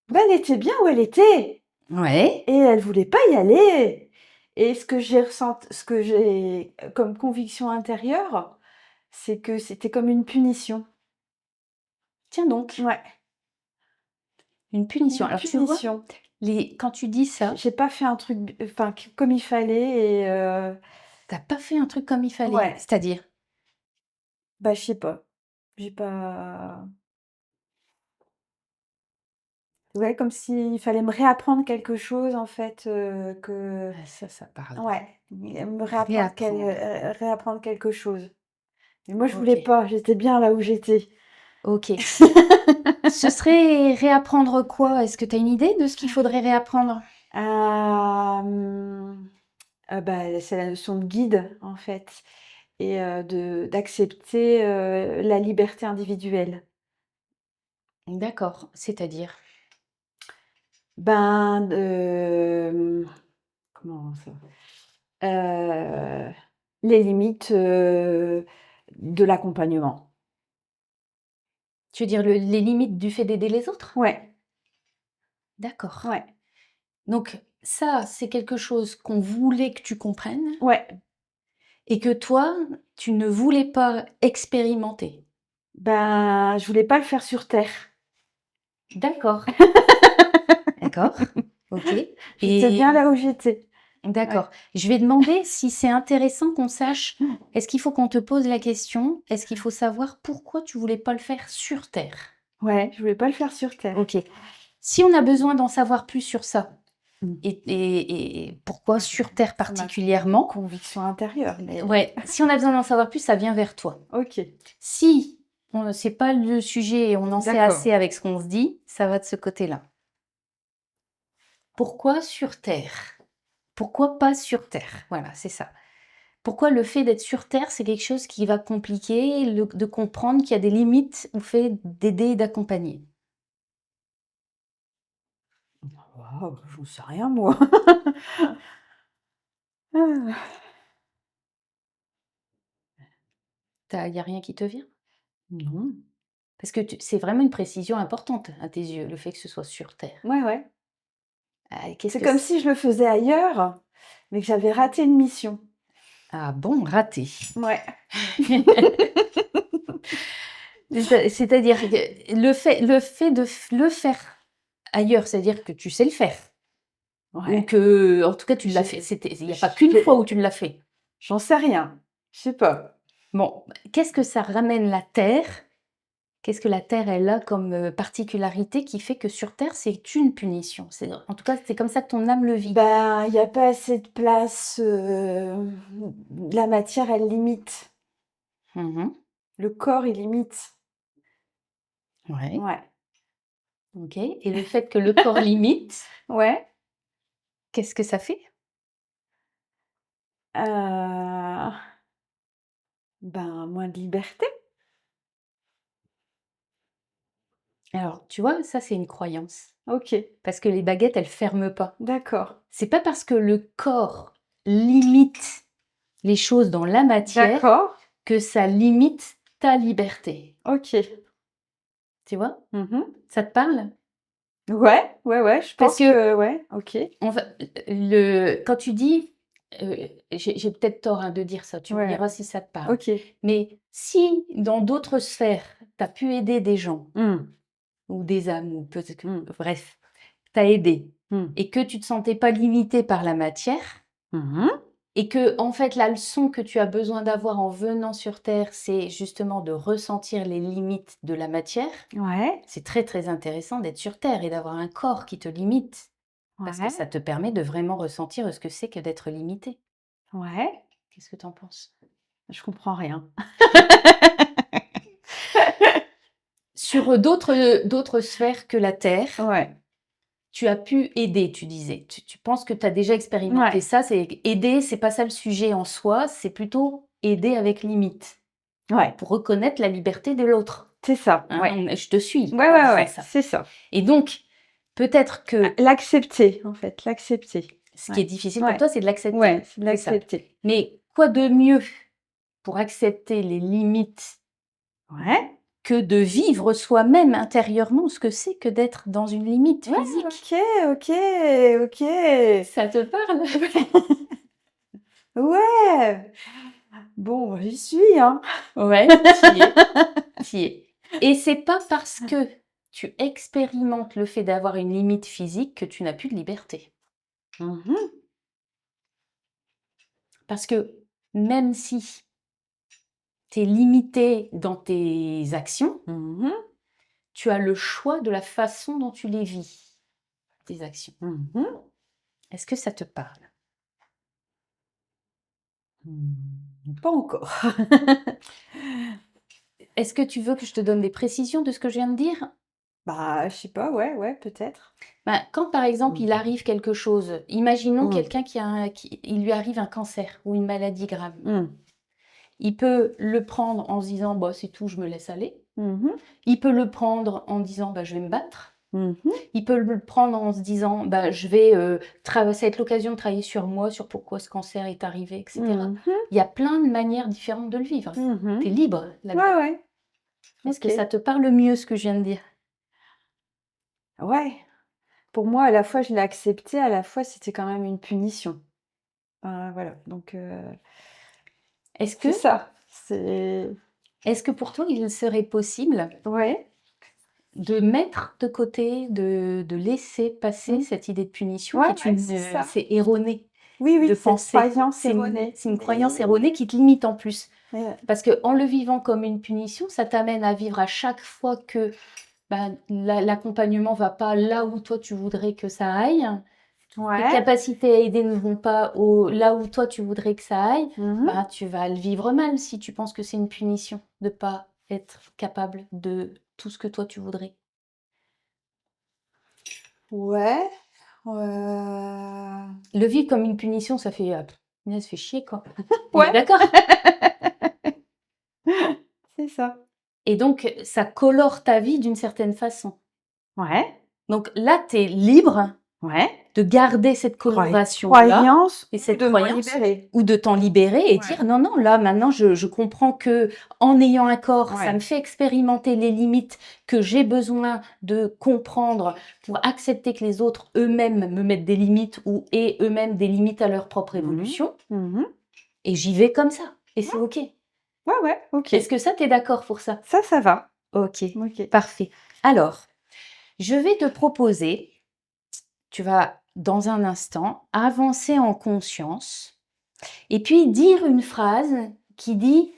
bah, elle était bien où elle était Ouais, et elle voulait pas y aller et ce que j'ai comme conviction intérieure, c'est que c'était comme une punition. tiens donc, Ouais, une punition. une Alors tu vois, punition. quand tu dis ça, J'ai pas fait un truc b enfin, q comme il fallait et tu pas fait un truc comme il fallait. ouais, C'est-à-dire? bah, je sais pas. J'ai pas ouais, comme s'il fallait me réapprendre quelque chose en fait, que Ah ça parle. ouais, me Réapprendre. réapprendre quelque chose. Mais moi, je voulais OK, pas, j'étais bien là où j'étais. OK. Ce serait réapprendre quoi? Est-ce que tu as une idée de ce qu'il faudrait réapprendre? Hem, bah, c'est la notion de guide, en fait et de d'accepter, la liberté individuelle. D'accord, c'est-à-dire? Ben, comment ça? Heu, les limites, de l'accompagnement. Tu veux dire les limites du fait d'aider les autres? Ouais, D'accord. ouais, Donc ça, c'est quelque chose qu'on voulait que tu comprennes ouais. et que toi, tu ne voulais pas expérimenter. Ben, je voulais pas le faire sur terre. D'accord, d'accord, OK J'étais bien et là où j'étais. Ouais. d'accord. Je vais demander si c'est intéressant qu'on sache, est-ce qu'il faut qu'on te pose la question, est-ce qu'il faut savoir pourquoi tu voulais pas le faire sur terre? Ouais, je voulais pas le faire sur terre. OK. Si on a besoin d'en savoir plus sur ça Mmh. et pourquoi sur terre C'est ma particulièrement, conviction intérieure, mais ouais, si on a besoin d'en savoir plus, ça vient vers toi. OK, Si c'est pas le sujet et on en sait d'accord. assez avec ce qu'on se dit, ça va de ce côté-là. Pourquoi sur terre? Pourquoi pas sur terre? Voilà, c'est ça. Pourquoi le fait d'être sur terre, c'est quelque chose qui va compliquer de comprendre qu'il y a des limites au fait d'aider et d'accompagner? Waouh, j'en sais rien moi. Ah, Il y a rien qui te vient? non. Parce que c'est vraiment une précision importante à tes yeux, le fait que ce soit sur terre. Ouais, ouais. Qu'est-ce C'est que comme c si je le faisais ailleurs, mais que j'avais raté une mission. ah bon, raté. Ouais. C'est-à-dire que le fait de le faire ailleurs, c'est-à-dire que tu sais le faire ou Ouais. que, en tout cas, tu l'as fait. Il y a pas qu'une fois où tu l'as fait. J'en sais rien. Je sais pas. Bon, qu'est-ce que ça ramène la Terre? Qu'est-ce que la Terre, elle a comme, particularité qui fait que sur Terre, c'est une punition? En tout cas, c'est comme ça que ton âme le vit. Ben, il y a pas assez de place, la matière, elle limite. Mmh. Le corps, il limite. Ouais, Ouais. OK et le fait que le corps limite, Ouais. qu'est-ce que ça fait? Heu, ben, moins de liberté. Alors, tu vois, ça, c'est une croyance OK, parce que les baguettes, elles ferment pas. d'accord. C'est pas parce que le corps limite les choses dans la matière D'accord. que ça limite ta liberté. OK. Tu vois? Mmh. Ça te parle? Ouais, ouais, ouais, je Parce pense que que ouais, OK. on va quand tu dis, j'ai peut-être tort, hein, de dire ça, tu me Ouais, diras si ça te parle. OK. Mais si dans d'autres sphères, tu as pu aider des gens Mmh. ou des âmes ou peut-être que Mmh. bref, tu as aidé Mmh. et que tu te sentais pas limité par la matière Mmh. et que en fait, la leçon que tu as besoin d'avoir en venant sur terre, c'est justement de ressentir les limites de la matière. Ouais, C'est très, très intéressant d'être sur terre et d'avoir un corps qui te limite. Parce que ouais, ça te permet de vraiment ressentir ce que c'est que d'être limité. ouais. Qu'est-ce que tu en penses? Je comprends rien. Sur, d'autres sphères que la Terre, Ouais, tu as pu aider, tu disais. Tu penses que tu as déjà expérimenté ouais, ça, c'est aider, c'est pas ça le sujet en soi, c'est plutôt aider avec limite, ouais, pour reconnaître la liberté de l'autre, c'est ça, hein? ouais. Je te suis Ouais, en ouais, disant ouais, ça c'est ça. et donc peut-être que L'accepter, en fait, l'accepter. ce qui est Ouais, difficile pour ouais, toi, c'est de l'accepter, ouais, c'est de c'est ça. l'accepter. Mais quoi de mieux pour accepter les limites Ouais, que de vivre soi-même intérieurement ce que c'est que d'être dans une limite ouais, physique. OK, OK, OK. Ça te parle? Ouais! Bon, j'y suis, hein. Ouais, tu y es, tu y es. Et c'est pas parce que tu expérimentes le fait d'avoir une limite physique que tu n'as plus de liberté. Mmh. Parce que même si tu es limité dans tes actions, Mmh. tu as le choix de la façon dont tu les vis, tes actions. Mmh. Est-ce que ça te parle? Pas encore. Est-ce que tu veux que je te donne des précisions de ce que je viens de dire? Bah, je sais pas, ouais, ouais, peut-être. Ben, quand par exemple Mmh. il arrive quelque chose, imaginons Mmh. quelqu'un il lui arrive un cancer ou une maladie grave. Mmh. Il peut le prendre en se disant bah, c'est tout, je me laisse aller. Mmh. Il peut le prendre en disant bah, je vais me battre. Mmh. Il peut le prendre en se disant bah, je vais ça va être l'occasion de travailler sur moi, sur pourquoi ce cancer est arrivé, etc. Mmh mh. Il y a plein de manières différentes de le vivre. Tu es Mmh. libre là-dedans. Ouais, ouais. Est-ce que OK. ça te parle mieux ce que je viens de dire? Ouais. Pour moi, à la fois, je l'ai accepté, à la fois, c'était quand même une punition. Voilà, donc Est-ce c'est que, ça. C'est est-ce que pour toi il serait possible ouais. de mettre de côté, de laisser passer Mmh. cette idée de punition qui Ouais, est ouais, c'est ça. c'est erroné Oui, de oui, cette penser. croyance erronée, C'est une croyance mais erronée qui te limite en plus. mais Parce qu'en le vivant comme une punition, ça t'amène à vivre à chaque fois que bah, l'accompagnement va pas là où toi tu voudrais que ça aille, tes ouais. capacités à aider ne vont pas là où toi tu voudrais que ça aille, Mmh. bah, tu vas le vivre mal si tu penses que c'est une punition de pas être capable de tout ce que toi tu voudrais. Ouais, Le vivre comme une punition, ça fait, punaise, fait chier, quoi. On est ouais, d'accord? c'est ça. Et donc ça colore ta vie d'une certaine façon. Ouais, Donc là, tu es libre ouais. de garder cette coloration-là Croyance et ou cette de m'en croyance libérer. ou de t'en libérer et Ouais, dire: «Non, non, là, maintenant, je comprends que en ayant un corps, ça me ouais. fait expérimenter les limites que j'ai besoin de comprendre pour accepter que les autres eux-mêmes me mettent des limites ou aient eux-mêmes des limites à leur propre Mmh. évolution Mmh. et j'y vais comme ça et Ouais, c'est OK». ouais, ouais, OK. Est-ce que ça, tu es d'accord pour ça? Ça va. OK, OK. parfait. Alors, je vais te proposer, tu vas dans un instant avancer en conscience et puis dire une phrase qui dit: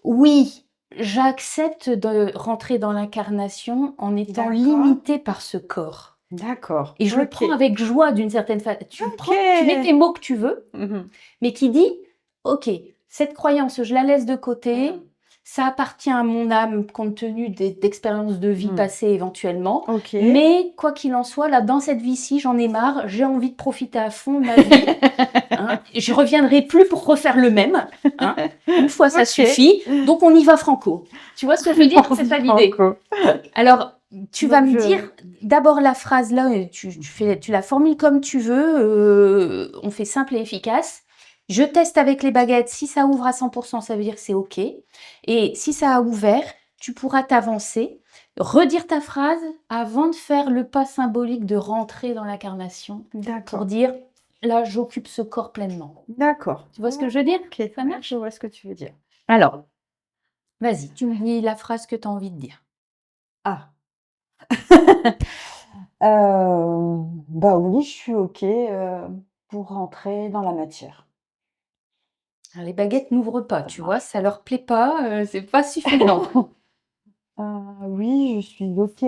«Oui, j'accepte de rentrer dans l'incarnation en étant D'accord, limitée par ce corps» d'accord. et je le OK. prends avec joie d'une certaine façon. Tu le prends, tu mets tes OK. mots que tu veux, Mmh. mais qui dit: «OK, cette croyance, je la laisse de côté, Mmh. ça appartient à mon âme compte tenu d'expériences de vie Mmh. passées éventuellement, OK. mais quoi qu'il en soit, là, dans cette vie-ci, j'en ai marre, j'ai envie de profiter à fond de ma vie, hein, je reviendrai plus pour refaire le même, hein, une fois ça OK. suffit, donc on y va franco». Tu vois ce que je veux dire? C'est ça l'idée. Franco. Alors, tu vas Donc me je dire d'abord la phrase là, tu la formules comme tu veux, on fait simple et efficace. Je teste avec les baguettes. Si ça ouvre à 100%, ça veut dire que c'est OK. Et si ça a ouvert, tu pourras t'avancer, redire ta phrase avant de faire le pas symbolique de rentrer dans l'incarnation pour D'accord. dire là, j'occupe ce corps pleinement. D'accord. Tu vois ce que je veux dire? OK, Ça ouais, marche? je vois ce que tu veux dire. Alors, vas-y, tu me dis la phrase que tu as envie de dire. Ah. Bah oui, je suis OK, pour rentrer dans la matière. Alors, les baguettes n'ouvrent pas, Ça tu vois, marche ça pas. leur plaît pas, c'est pas suffisant. Oui, je suis OK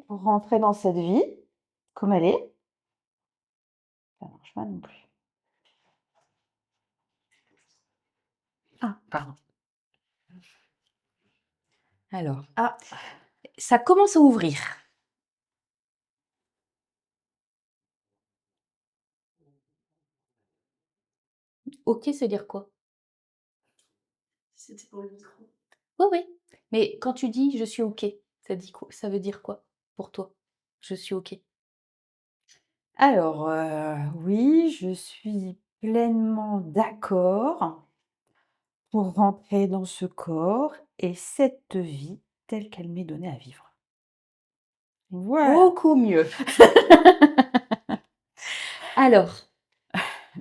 pour rentrer dans cette vie, comme elle est. Ça marche pas non plus. Ah, pardon. Alors, Ah, ça commence à ouvrir. OK, c'est dire quoi? C'était pour le micro. Oui, oui. Mais quand tu dis je suis OK, ça dit quoi? Ça veut dire quoi pour toi? Je suis OK. alors, oui, je suis pleinement d'accord pour rentrer dans ce corps et cette vie telle qu'elle m'est donnée à vivre. Voilà. Beaucoup mieux. Alors,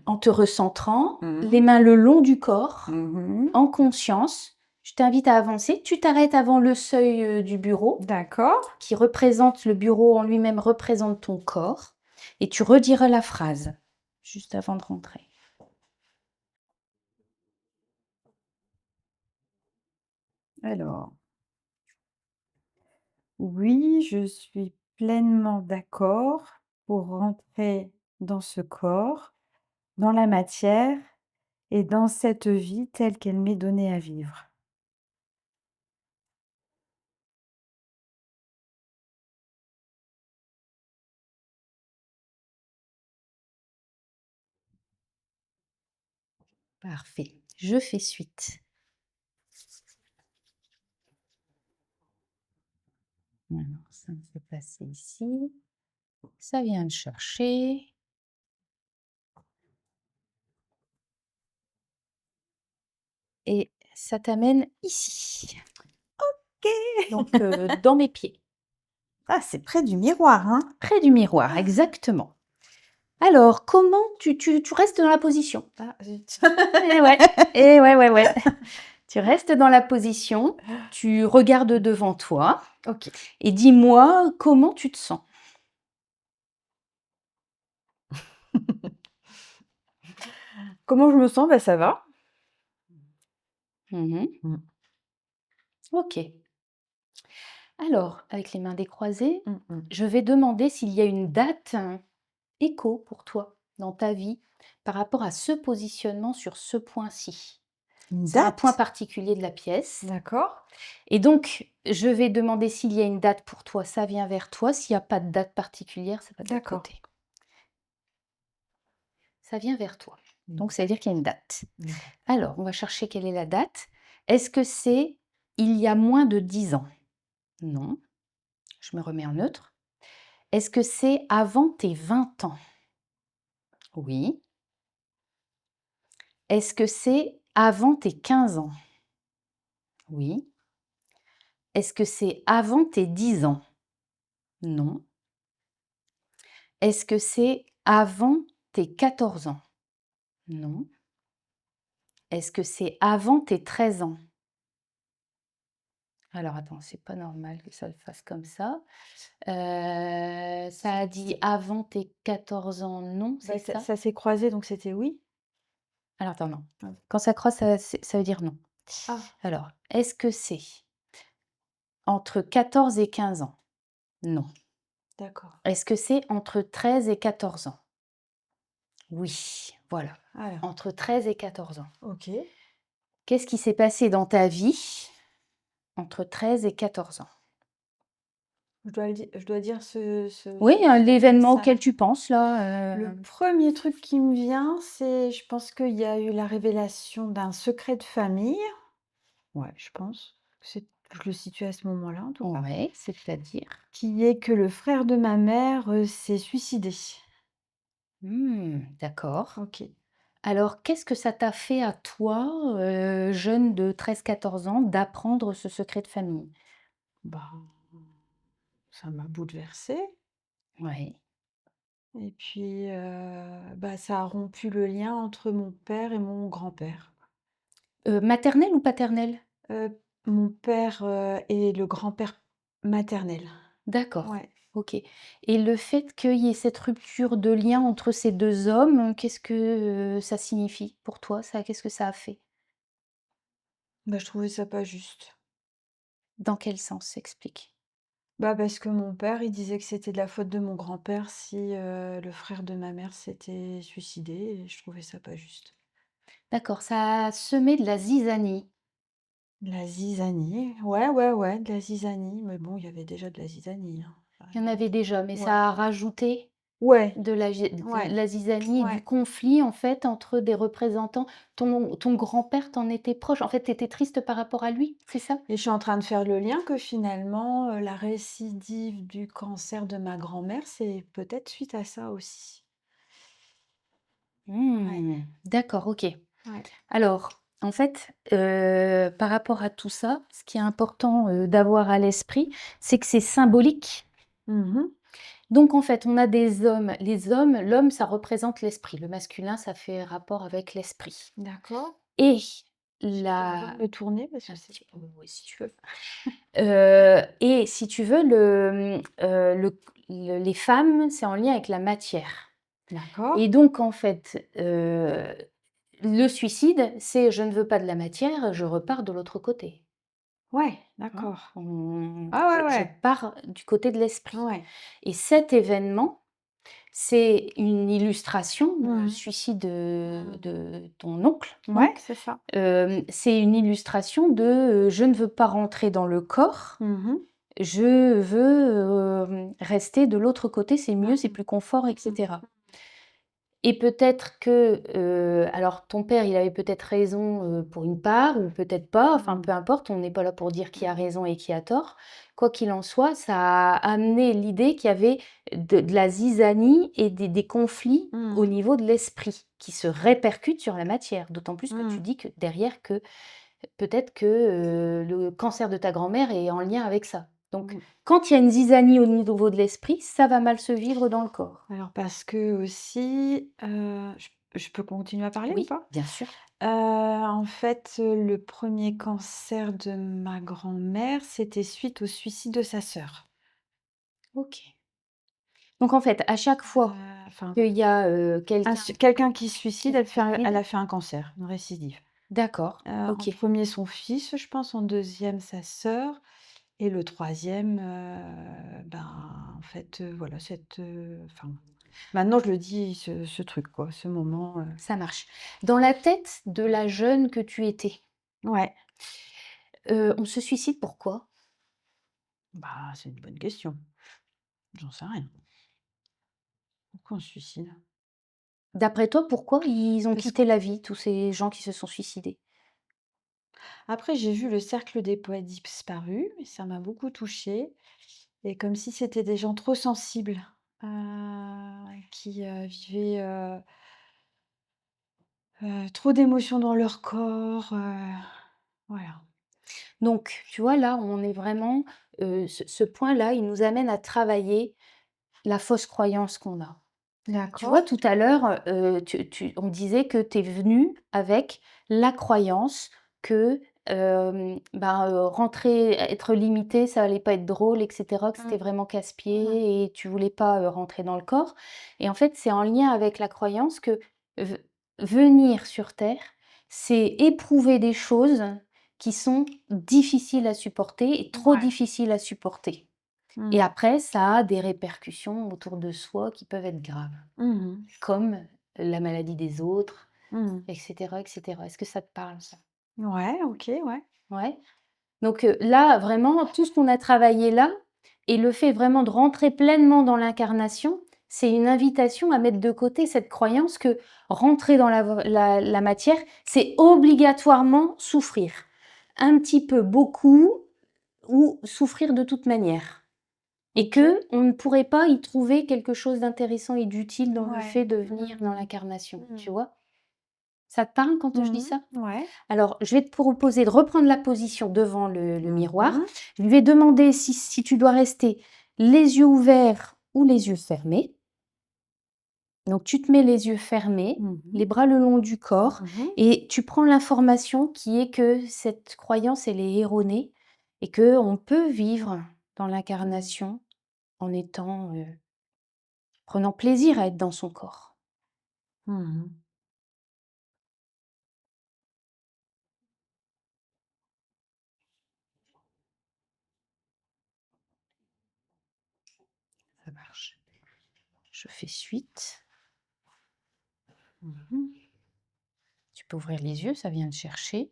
en te recentrant, les Mmh. mains le long du corps, Mmh. en conscience, je t'invite à avancer. Tu t'arrêtes avant le seuil du bureau, D'accord. qui représente le bureau en lui-même, représente ton corps, et tu rediras la phrase juste avant de rentrer. Alors, oui, je suis pleinement d'accord pour rentrer dans ce corps, dans la matière et dans cette vie telle qu'elle m'est donnée à vivre. Parfait. Je fais suite. Alors, ça me fait passer ici. Ça vient de chercher. Et ça t'amène ici. OK. Donc, dans mes pieds. Ah, c'est près du miroir, hein? Près du miroir, exactement. Alors, comment tu restes dans la position? Ah zut. Eh ouais, eh ouais, ouais, ouais. Tu restes dans la position, tu regardes devant toi OK. et dis-moi comment tu te sens. Comment je me sens? Bah, ça va. Mmh. Mmh. OK. Alors, avec les mains décroisées, Mmh mh. je vais demander s'il y a une date écho pour toi dans ta vie par rapport à ce positionnement sur ce point-ci. Une C'est un point date? particulier de la pièce. D'accord. Et donc, je vais demander s'il y a une date pour toi, ça vient vers toi. S'il n'y a pas de date particulière, ça va de l'autre D'accord. côté. Ça vient vers toi. Mmh. Donc, ça veut dire qu'il y a une date. D'accord. Alors, on va chercher quelle est la date. Est-ce que c'est il y a moins de 10 ans? Non. Je me remets en neutre. Est-ce que c'est avant tes 20 ans? Oui. Est-ce que c'est avant tes 15 ans? Oui. Est-ce que c'est avant tes 10 ans? Non. Est-ce que c'est avant tes 14 ans? Non. Est-ce que c'est avant tes 13 ans? Alors attends, c'est pas normal que ça le fasse comme ça. Ça a dit avant tes 14 ans, non, Bah, c'est ça? ça s'est croisé donc c'était oui? Alors attends, non. Quand ça croise, ça veut dire non. Ah, Alors, est-ce que c'est entre 14 et 15 ans? Non. d'accord. Est-ce que c'est entre 13 et 14 ans? Oui, voilà, Alors, entre 13 et 14 ans. OK. Qu'est-ce qui s'est passé dans ta vie entre 13 et 14 ans? Je dois dire ce Oui, l'événement ça. auquel tu penses là, Le premier truc qui me vient, c'est je pense qu'il y a eu la révélation d'un secret de famille. Ouais, je pense que je le situe à ce moment-là, en tout cas. ouais, c'est-à-dire? Qui est que le frère de ma mère, s'est suicidé. D'accord. OK. Alors, qu'est-ce que ça t'a fait à toi, jeune de 13-14 ans, d'apprendre ce secret de famille? Bah, ça m'a bouleversée Ouais. et puis, bah, ça a rompu le lien entre mon père et mon grand-père. Maternelle ou paternelle? Mon père, est le grand-père maternel. D'accord, Ouais. OK, et le fait qu'il y ait cette rupture de lien entre ces 2 hommes, qu'est-ce que, ça signifie pour toi? Ça qu'est-ce que ça a fait? Bah, je trouvais ça pas juste. Dans quel sens? Explique. Bah, parce que mon père, il disait que c'était de la faute de mon grand-père si, le frère de ma mère s'était suicidé et je trouvais ça pas juste. D'accord, ça a semé de la zizanie. De la zizanie, ouais, ouais, ouais, de la zizanie, mais bon, il y avait déjà de la zizanie, hein, faut Il y en avait arrêter. déjà, mais Ouais. ça a rajouté Ouais, de ouais, la zizanie et du ouais, conflit, en fait, entre des représentants. Ton grand-père t'en était proche? En fait, tu étais triste par rapport à lui, c'est ça? et je suis en train de faire le lien que finalement, la récidive du cancer de ma grand-mère, c'est peut-être suite à ça aussi. Ouais, D'accord, OK. ouais. Alors, en fait, par rapport à tout ça, ce qui est important, d'avoir à l'esprit, c'est que c'est symbolique. Mmh. Donc en fait, on a des hommes, les hommes, l'homme, ça représente l'esprit. Le masculin, ça fait rapport avec l'esprit D'accord. et J'ai pas besoin de la me tourner parce que un c'est petit peu, bon. oui, si tu veux. Et si tu veux, les femmes, c'est en lien avec la matière D'accord. et donc en fait, le suicide, c'est: «Je ne veux pas de la matière, je repars de l'autre côté». Ouais, Hein? d'accord. On Ah ouais, je ouais. pars du côté de l'esprit Ouais. et cet événement, c'est une illustration, le Mmh. suicide, Mmh. de ton oncle Ouais, donc, c'est ça. c'est une illustration de, «Je ne veux pas rentrer dans le corps, Mmh. je veux, rester de l'autre côté, c'est mieux, c'est Mmh. plus confort» et Mmh. cetera. Et peut-être que, alors ton père, il avait peut-être raison, pour une part ou peut-être pas, enfin Mmh. peu importe, on n'est pas là pour dire qui a Mmh. raison et qui a tort. Quoi qu'il en soit, ça a amené l'idée qu'il y avait de la zizanie et des conflits au Mmh. niveau de l'esprit qui se répercutent sur la matière. D'autant plus que tu Mmh. dis que derrière que peut-être que, le cancer de ta grand-mère est en lien avec ça. Donc Mmh. quand il y a une zizanie au niveau de l'esprit, ça va mal se vivre dans le corps. Alors parce que aussi, je peux continuer à parler ou Oui, pas? bien sûr. En fait, le premier cancer de ma grand-mère, c'était suite au suicide de sa sœur. OK. Donc en fait, à chaque fois Enfin, qu'il y a, un quelqu'un su quelqu'un qui se qui suicide, se elle suicide, a fait un cancer, une récidive. d'accord, En OK. premier son fils, je pense, en deuxième sa sœur et le troisième, ben, en fait, voilà, enfin, maintenant je le dis, ce truc quoi, ce moment, Ça marche. Dans la tête de la jeune que tu étais, ouais, on se suicide pourquoi? bah, c'est une bonne question. J'en sais rien. Pourquoi on se suicide? D'après toi, pourquoi ils ont Parce q quitté la vie, tous ces gens qui se sont suicidés? après j'ai vu le cercle des poètes disparus et ça m'a beaucoup touchée et comme si c'était des gens trop sensibles, qui, vivaient, trop d'émotions dans leur corps, voilà. Donc tu vois, là, on est vraiment, ce point-là, il nous amène à travailler la fausse croyance qu'on a. Tu vois, D'accord. tout à l'heure, on disait que tu es venu avec la croyance que, ben, rentrer, être limité, ça allait pas être drôle et cetera, que c'était Mmh. vraiment Mmh. casse-pied et tu voulais pas, rentrer dans le corps et en fait, c'est en lien avec la croyance que v venir sur terre, c'est éprouver des choses qui sont difficiles à supporter et trop Ouais. difficiles à supporter. Et Mmh. après, ça a des répercussions autour de soi qui peuvent être graves, Mmh mh. comme la maladie des autres, Mmh. et cetera, et cetera. Est-ce que ça te parle ça? Ouais, OK, ouais. Ouais? Donc, là, vraiment, tout ce qu'on a travaillé là et le fait vraiment de rentrer pleinement dans l'incarnation, c'est une invitation à mettre de côté cette croyance que rentrer dans la matière, c'est obligatoirement souffrir. Un petit peu, beaucoup ou souffrir de toute manière. Et OK. que on ne pourrait pas y trouver quelque chose d'intéressant et d'utile dans le Ouais. fait de venir dans Mmh. l'incarnation, tu Mmh. vois? Ça te parle quand je dis Mmh. ça? Ouais. Alors, je vais te proposer de reprendre la position devant le miroir. Mmh. Je vais demander si tu dois rester les yeux ouverts ou les yeux fermés. Donc tu te mets les yeux fermés, Mmh. les bras le long du corps Mmh. et tu prends l'information qui est que cette croyance, elle est erronée et qu'on peut vivre dans l'incarnation en étant, prenant plaisir à être dans son corps. Mmh. Ça marche. Je fais suite. Mmh. Tu peux ouvrir les yeux, ça vient de chercher.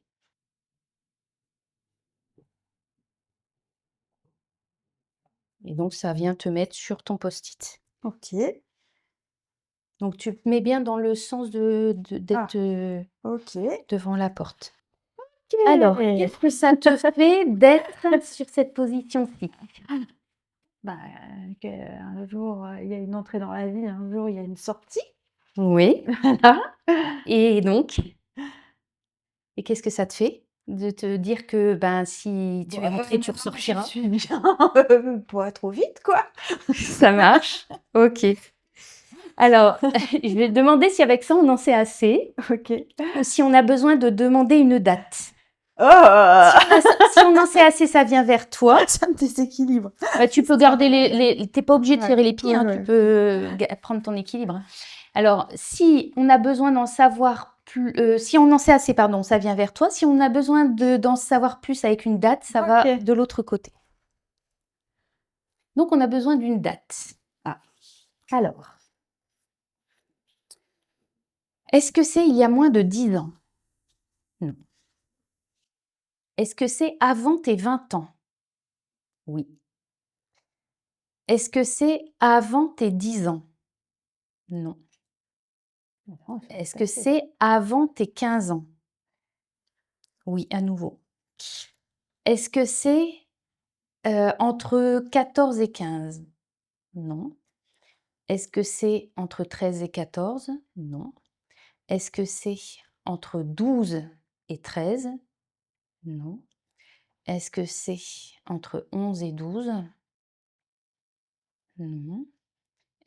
Et donc ça vient te mettre sur ton post-it. OK. Donc tu te mets bien dans le sens Ah, d'être, OK. devant la porte. Alors, qu'est-ce que ça te fait d'être sur cette position-ci? Bah, qu'un jour, il y a une entrée dans la vie, un jour, il y a une sortie. Oui. Voilà. Et donc? Et qu'est-ce que ça te fait de te dire que, ben, si tu es Bah, rentré, tu maintenant que je ressortiras? suis bien, pas trop vite, quoi. Ça marche. OK. Alors, je vais te demander si avec ça, on en sait assez OK. ou si on a besoin de demander une date. Oh! Si on en sait assez, ça vient vers toi. Ça me déséquilibre. Bah, tu peux garder tu pas obligé de Ouais, tirer les pieds, ouais, hein, tu ouais. peux prendre ton équilibre. Alors, si on a besoin d'en savoir plus, si on en sait assez, pardon, ça vient vers toi. Si on a besoin d'en savoir plus avec une date, ça va OK. de l'autre côté. Donc, on a besoin d'une date. Ah. Alors, est-ce que c'est il y a moins de 10 ans? Non. Est-ce que c'est avant tes 20 ans? Oui. Est-ce que c'est avant tes 10 ans? Non. Est-ce que c'est avant tes 15 ans? Oui, à nouveau. Est-ce que c'est, entre 14 et 15? Non. Est-ce que c'est entre 13 et 14? Non. Est-ce que c'est entre 12 et 13? Non. Est-ce que c'est entre 11 et 12? Non.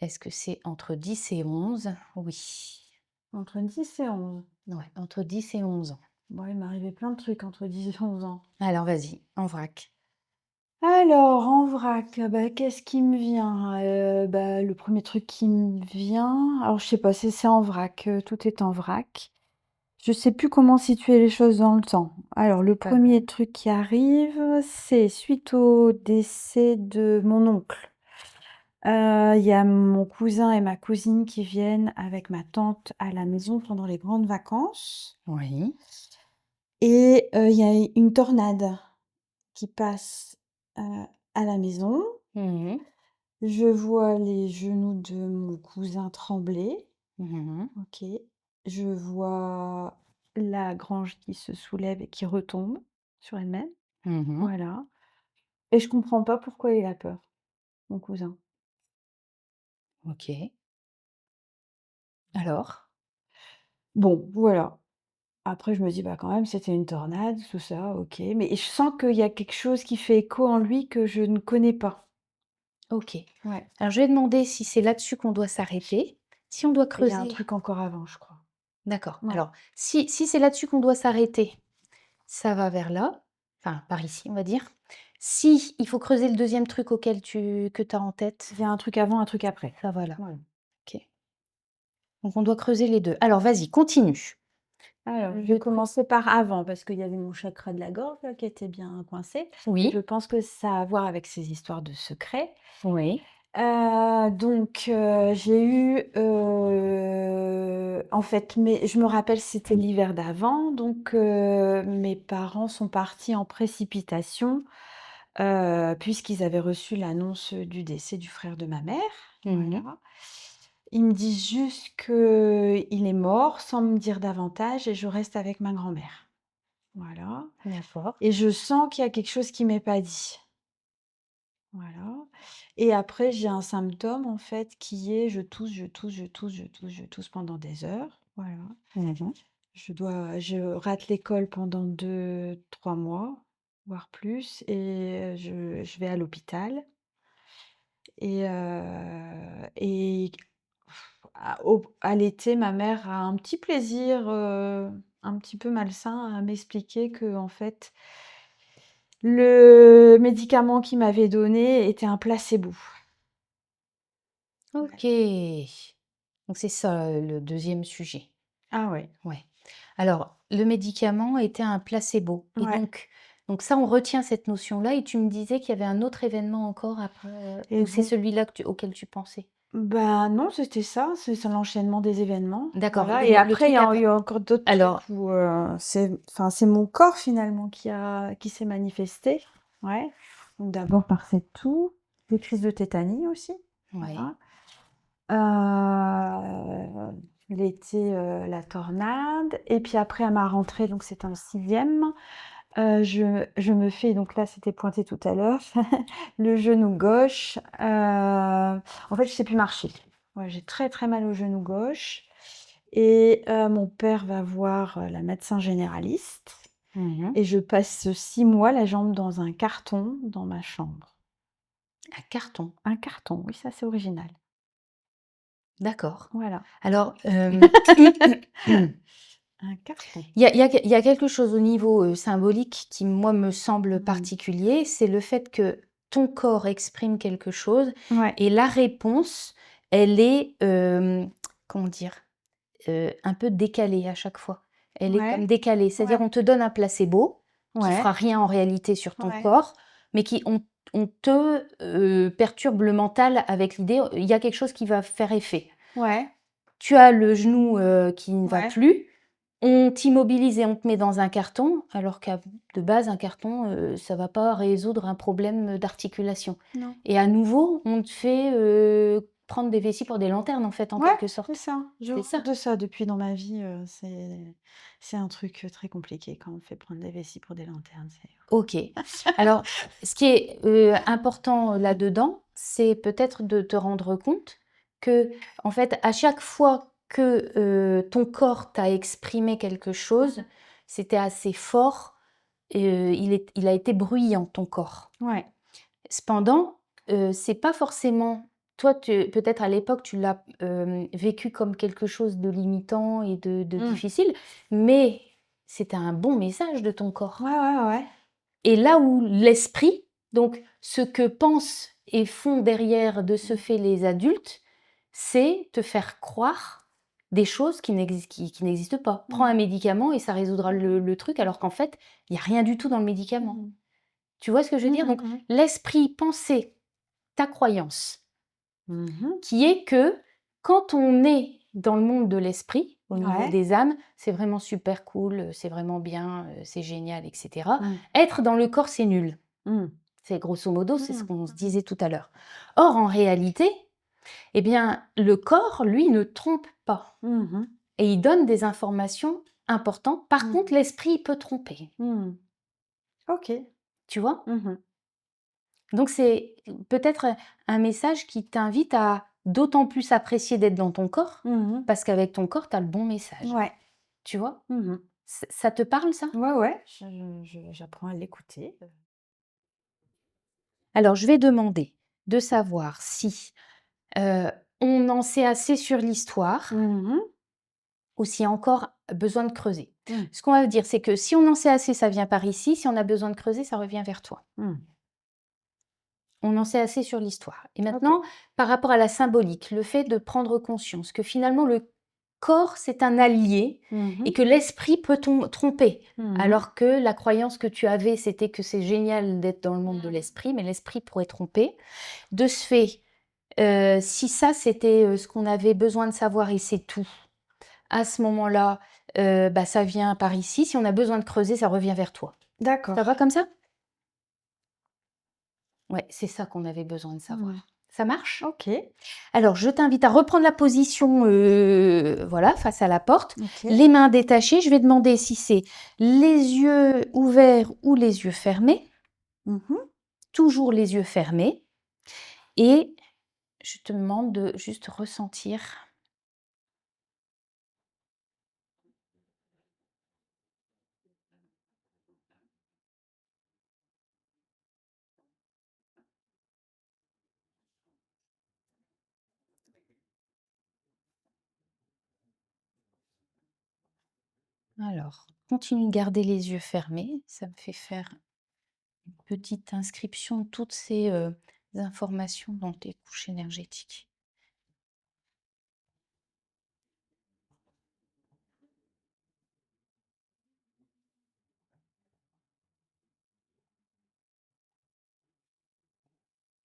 Est-ce que c'est entre 10 et 11? Oui. Entre 10 et 11. Ouais, entre 10 et 11 ans. Bon, il m'arrivait plein de trucs entre 10 et 11 ans. Alors vas-y, en vrac. Alors, en vrac, bah, qu'est-ce qui me vient? Bah, le premier truc qui me vient, alors je sais pas, c'est en vrac, tout est en vrac. Je sais plus comment situer les choses dans le temps. Alors, le Pas grave. premier truc qui arrive, c'est suite au décès de mon oncle. Il y a mon cousin et ma cousine qui viennent avec ma tante à la maison pendant les grandes vacances Oui. et il y a une tornade qui passe, à la maison. Mmh. Je vois les genoux de mon cousin trembler. Mmh. OK. Je vois la grange qui se soulève et qui retombe sur elle-même. Mmh. Voilà, et je comprends pas pourquoi il a peur, mon cousin. OK. Alors? Bon, voilà. Après je me dis: «Bah, quand même, c'était une tornade, tout ça, OK», mais je sens qu'il y a quelque chose qui fait écho en lui que je ne connais pas. OK. Ouais, Alors je vais demander si c'est là-dessus qu'on doit s'arrêter. Si on doit il y a un creuser, truc encore avant, je crois. d'accord. Ouais. Alors si c'est là-dessus qu'on doit s'arrêter, ça va vers là, enfin par ici, on va dire. Si il faut creuser le deuxième truc que tu as en tête, Il y a un truc avant, un truc après. ça va là. Voilà. OK. Donc on doit creuser les 2. Alors vas-y, continue. Alors, je vais Le truc commencer par avant parce qu'il y avait mon chakra de la gorge là qui était bien coincé et je oui, pense que ça a à voir avec ces histoires de secrets. oui. Donc j'ai eu, en fait, mais je me rappelle, c'était l'hiver d'avant, donc mes parents sont partis en précipitation, puisqu'ils avaient reçu l'annonce du décès du frère de ma mère. Mmh. Voilà. Ils me disent juste qu'il est mort sans me dire davantage et je reste avec ma grand-mère. Voilà, D'accord. et je sens qu'il y a quelque chose qui m'est pas dit. Voilà, et après j'ai un symptôme en fait qui est je tousse, je tousse, je tousse, je tousse, je tousse pendant des heures. Voilà, Mmh. Je rate l'école pendant 2, 3 mois, voire plus et je vais à l'hôpital et à l'été, ma mère a un petit plaisir, un petit peu malsain à m'expliquer que en fait, le médicament qu'il m'avait donné était un placebo. Ouais. OK. Donc c'est ça, le deuxième sujet. Ah ouais. Ouais. Alors, le médicament était un placebo et Ouais donc ça, on retient cette notion-là et tu me disais qu'il y avait un autre événement encore après, et ou c'est donc celui-là auquel tu pensais? bah, non, c'était ça, c'est l'enchaînement des événements, D'accord, voilà et le après truc il y après. a encore d'autres trucs Alors, où, c'est mon corps finalement qui s'est manifesté. Ouais, donc d'abord par cette toux, des crises de tétanie aussi, ouais. voilà. L'été, la tornade et puis après à ma rentrée, donc c'était en sixième. Je me fais donc là, c'était pointé tout à l'heure, le genou gauche, en fait, je sais plus marcher. Ouais, j'ai très, très mal au genou gauche et mon père va voir, la médecin généraliste Mmh. et je passe 6 mois la jambe dans un carton dans ma chambre. Un carton, Un carton, oui, ça, c'est original. d'accord. Voilà, Alors, un carton. il y a quelque chose au niveau, symbolique qui, moi, me semble Mmh. particulier, c'est le fait que ton corps exprime quelque chose Ouais, et la réponse, elle est, comment dire? Un peu décalée à chaque fois. Elle est comme ouais, décalée, c'est-à-dire ouais, on te donne un placebo qui ouais, fera rien en réalité sur ton ouais, corps, mais qui on te, perturbe le mental avec l'idée, il y a quelque chose qui va faire effet. ouais, Tu as le genou, qui ne va ouais. plus, on t'immobilise et on te met dans un carton, alors qu'à de base un carton, ça va pas résoudre un problème d'articulation Non. et à nouveau, on te fait, prendre des vessies pour des lanternes, en fait, en Ouais, quelque c'est sorte. ça. Je C'est rentre ça? de ça depuis dans ma vie, c'est un truc, très compliqué quand on me fait prendre des vessies pour des lanternes, c'est OK. Alors, ce qui est, important là-dedans, c'est peut-être de te rendre compte que, en fait, à chaque fois que, ton corps t'a exprimé quelque chose, c'était assez fort, il a été bruyant, ton corps. ouais. Cependant, c'est pas forcément toi, peut-être à l'époque, tu l'as, vécu comme quelque chose de limitant et de Mmh. difficile, mais c'était un bon message de ton Ouais, corps. ouais, ouais. Et là où l'esprit, donc ce que pensent et font derrière de ce Mmh. fait les adultes, c'est te faire croire des choses qui n'existent pas. Prends Mmh. un médicament et ça résoudra le truc alors qu'en fait, il y a rien du tout dans le médicament. Mmh. Tu vois ce que je veux Mmh dire? mh, Donc mmh. l'esprit, pensée, ta croyance, Mmh mh. qui est que quand on est dans le monde de l'esprit, au niveau Ouais. des âmes, c'est vraiment super cool, c'est vraiment bien, c'est génial et cetera. Mmh. Être dans le corps, c'est nul. Mmh. C'est grosso modo, c'est ce Mmh. qu'on se disait tout à l'heure. Or, en réalité, eh bien, le corps, lui, ne trompe pas Mmh mh. et il donne des informations importantes. Par Mmh. contre, l'esprit, il peut tromper, Mmh. OK. tu vois? Mmh mh. Donc c'est peut-être un message qui t'invite à d'autant plus apprécier d'être dans ton corps, Mmh mh. parce qu'avec ton corps, tu as le bon message, Ouais. tu vois? Mmh mh. Ça te parle ça? Ouais, ouais, j'apprends à l'écouter. Alors je vais demander de savoir si, heu, on en sait assez sur l'histoire Mmh mh. ou s'il y a encore besoin de creuser. Mmh. Ce qu'on va dire, c'est que si on en sait assez, ça vient par ici, si on a besoin de creuser, ça revient vers toi. Mmh. On en sait assez sur l'histoire. Et OK. maintenant, par rapport à la symbolique, le fait de prendre conscience que finalement le corps, c'est un allié Mmh et mh. que l'esprit peut tromper. Mmh mh. Alors que la croyance que tu avais, c'était que c'est génial d'être dans le monde de Mmh. l'esprit, mais l'esprit pourrait tromper. De ce fait, si ça, c'était ce qu'on avait besoin de savoir et c'est tout, à ce moment-là, bah, ça vient par ici. Si on a besoin de creuser, ça revient vers toi. Ça D'accord. va comme ça? Ouais, c'est ça qu'on avait besoin de Mmh. savoir. Ça marche? OK. Alors, je t'invite à reprendre la position, voilà, face à la porte, OK. les mains détachées. Je vais demander si c'est les yeux ouverts ou les yeux fermés. Mmh mh. Toujours les yeux fermés et je te demande de juste ressentir Alors, continue de garder les yeux fermés. Ça me fait faire une petite inscription de toutes ces informations dans tes couches énergétiques.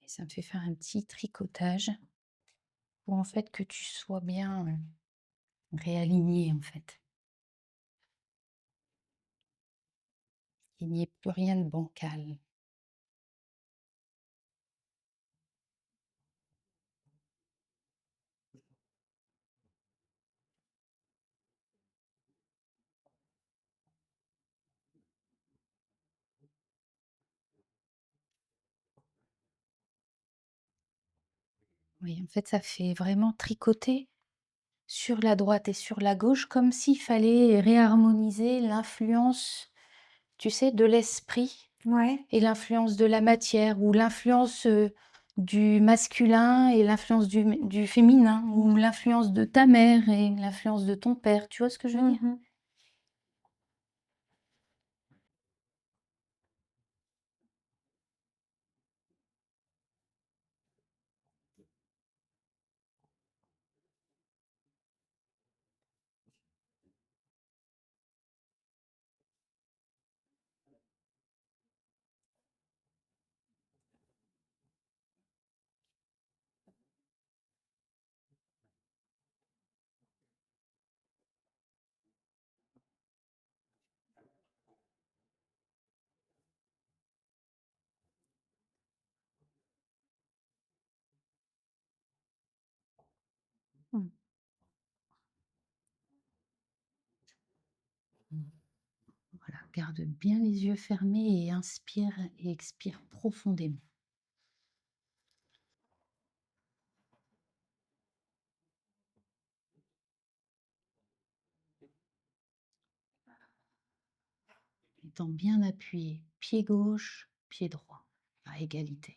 Et ça me fait faire un petit tricotage pour en fait que tu sois bien réaligné en fait. Il n'y ait plus rien de bancal. Oui, en fait, ça fait vraiment tricoter sur la droite et sur la gauche, comme s'il fallait réharmoniser l'influence, tu sais, de l'esprit Ouais. et l'influence de la matière, ou l'influence du masculin et l'influence du féminin, ou l'influence de ta mère et l'influence de ton père. Tu vois ce que je veux dire? Mmh. Mmh. Voilà, garde bien les yeux fermés et inspire et expire profondément. Étant bien appuyé, pied gauche, pied droit, à égalité.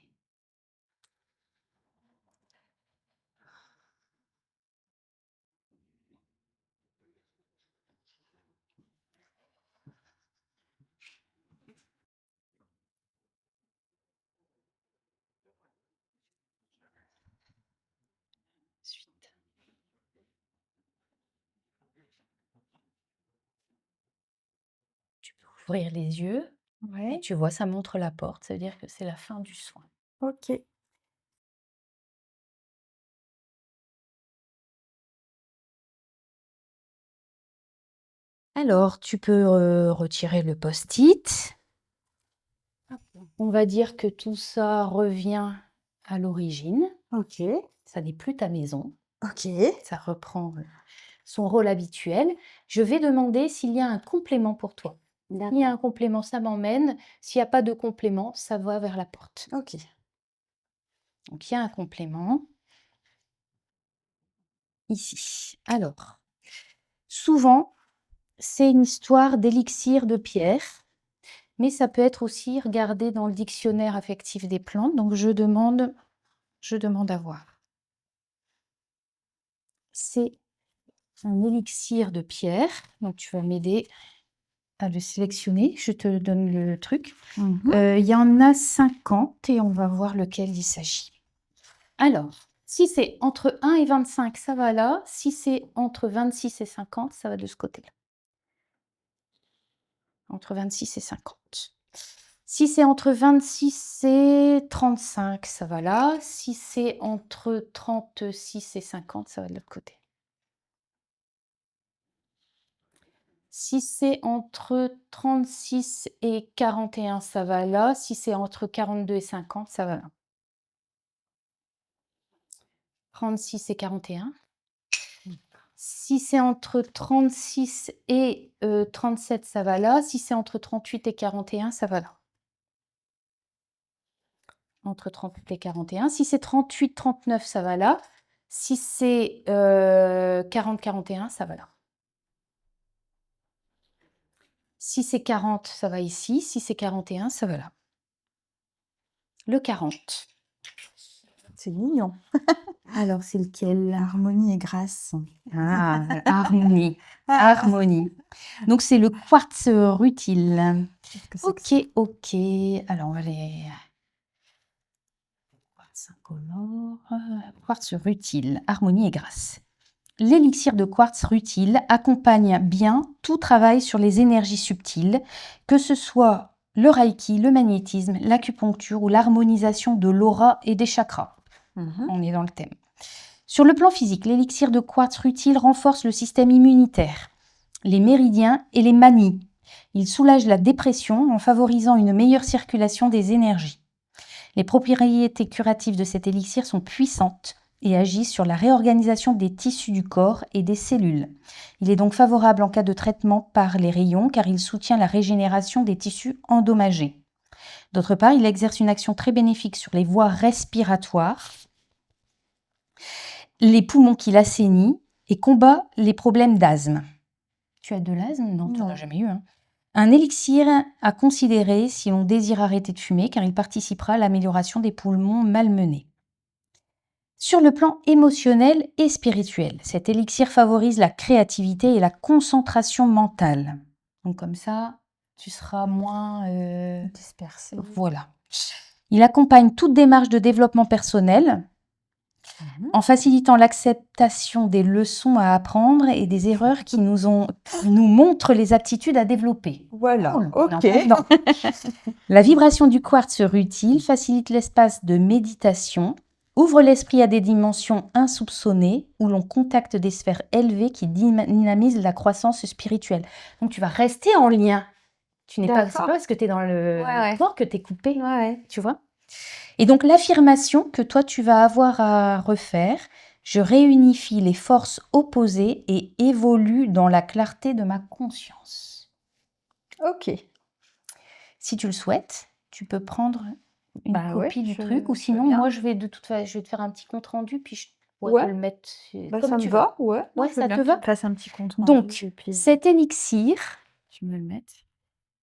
Ensuite, tu peux ouvrir les yeux et Ouais, tu vois, ça montre la porte. Ça veut dire que c'est la fin du soin. OK. Alors, tu peux retirer le post-it. Hop. On va dire que tout ça revient à l'origine. OK. Ça n'est plus ta maison. OK. Ça reprend son rôle habituel. Je vais demander s'il y a un complément pour toi. S'il y a D'accord. un complément, ça m'emmène. S'il n'y a pas de complément, ça va vers la porte. OK. Donc, il y a un complément ici. Alors, souvent, c'est une histoire d'élixir de pierre, mais ça peut être aussi regardé dans le dictionnaire affectif des plantes. Donc, je demande à voir. C'est un élixir de pierre. Donc, tu vas m'aider à le sélectionner. Je te donne le truc. Mmh. Il y en a 50 et on va voir lequel il s'agit. Alors, si c'est entre 1 et 25, ça va là. Si c'est entre 26 et 50, ça va de ce côté-là. Entre 26 et 50. Si c'est entre 26 et 35, ça va là. Si c'est entre 36 et 50, ça va de l'autre côté. Si c'est entre 36 et 41, ça va là. Si c'est entre 42 et 50, ça va là. 36 et 41. Si c'est entre 36 et 37, ça va là. Si c'est entre 38 et 41, ça va là. Entre 38 et 41. Si c'est 38, 39, ça va là. Si c'est 40, 41, ça va là. Si c'est 40, ça va ici. Si c'est 41, ça va là. Le 40. C'est mignon. Alors, c'est lequel? Harmonie et grâce. Ah, harmonie. Harmonie. Donc, c'est le quartz rutile. Qu'est-ce que c'est que ça? Ok. Alors, on va les... Quartz incolore. Quartz rutile. Harmonie et grâce. L'élixir de quartz rutile accompagne bien tout travail sur les énergies subtiles, que ce soit le reiki, le magnétisme, l'acupuncture ou l'harmonisation de l'aura et des chakras. On est dans le thème. Sur le plan physique, l'élixir de quartz rutile renforce le système immunitaire, les méridiens et les manies. Il soulage la dépression en favorisant une meilleure circulation des énergies. Les propriétés curatives de cet élixir sont puissantes et agissent sur la réorganisation des tissus du corps et des cellules. Il est donc favorable en cas de traitement par les rayons car il soutient la régénération des tissus endommagés. D'autre part, il exerce une action très bénéfique sur les voies respiratoires, les poumons qu'il assainit et combat les problèmes d'asthme. Tu as de l'asthme? Non, tu n'en as jamais eu. Un élixir à considérer si l'on désire arrêter de fumer car il participera à l'amélioration des poumons malmenés. Sur le plan émotionnel et spirituel, cet élixir favorise la créativité et la concentration mentale. Donc comme ça, tu seras moins... Dispersé. Voilà. Il accompagne toute démarche de développement personnel en facilitant l'acceptation des leçons à apprendre et des erreurs qui nous montrent les aptitudes à développer. Voilà, Cool. ok. La vibration du quartz rutile facilite l'espace de méditation, ouvre l'esprit à des dimensions insoupçonnées où l'on contacte des sphères élevées qui dynamisent la croissance spirituelle. Donc tu vas rester en lien. C'est pas parce que tu es dans le corps que tu es coupé, tu vois. Et donc l'affirmation que toi tu vas avoir à refaire, je réunifie les forces opposées et évolue dans la clarté de ma conscience. Ok. Si tu le souhaites, tu peux prendre une copie du je truc ou veux sinon bien. moi je vais te faire un petit compte rendu puis je pourrais te le mettre comme ça tu me veux. va, ouais. Ouais, je veux ça bien te que va? tu me fasses un petit compte rendu Donc et puis cet élixir, tu me le mettes.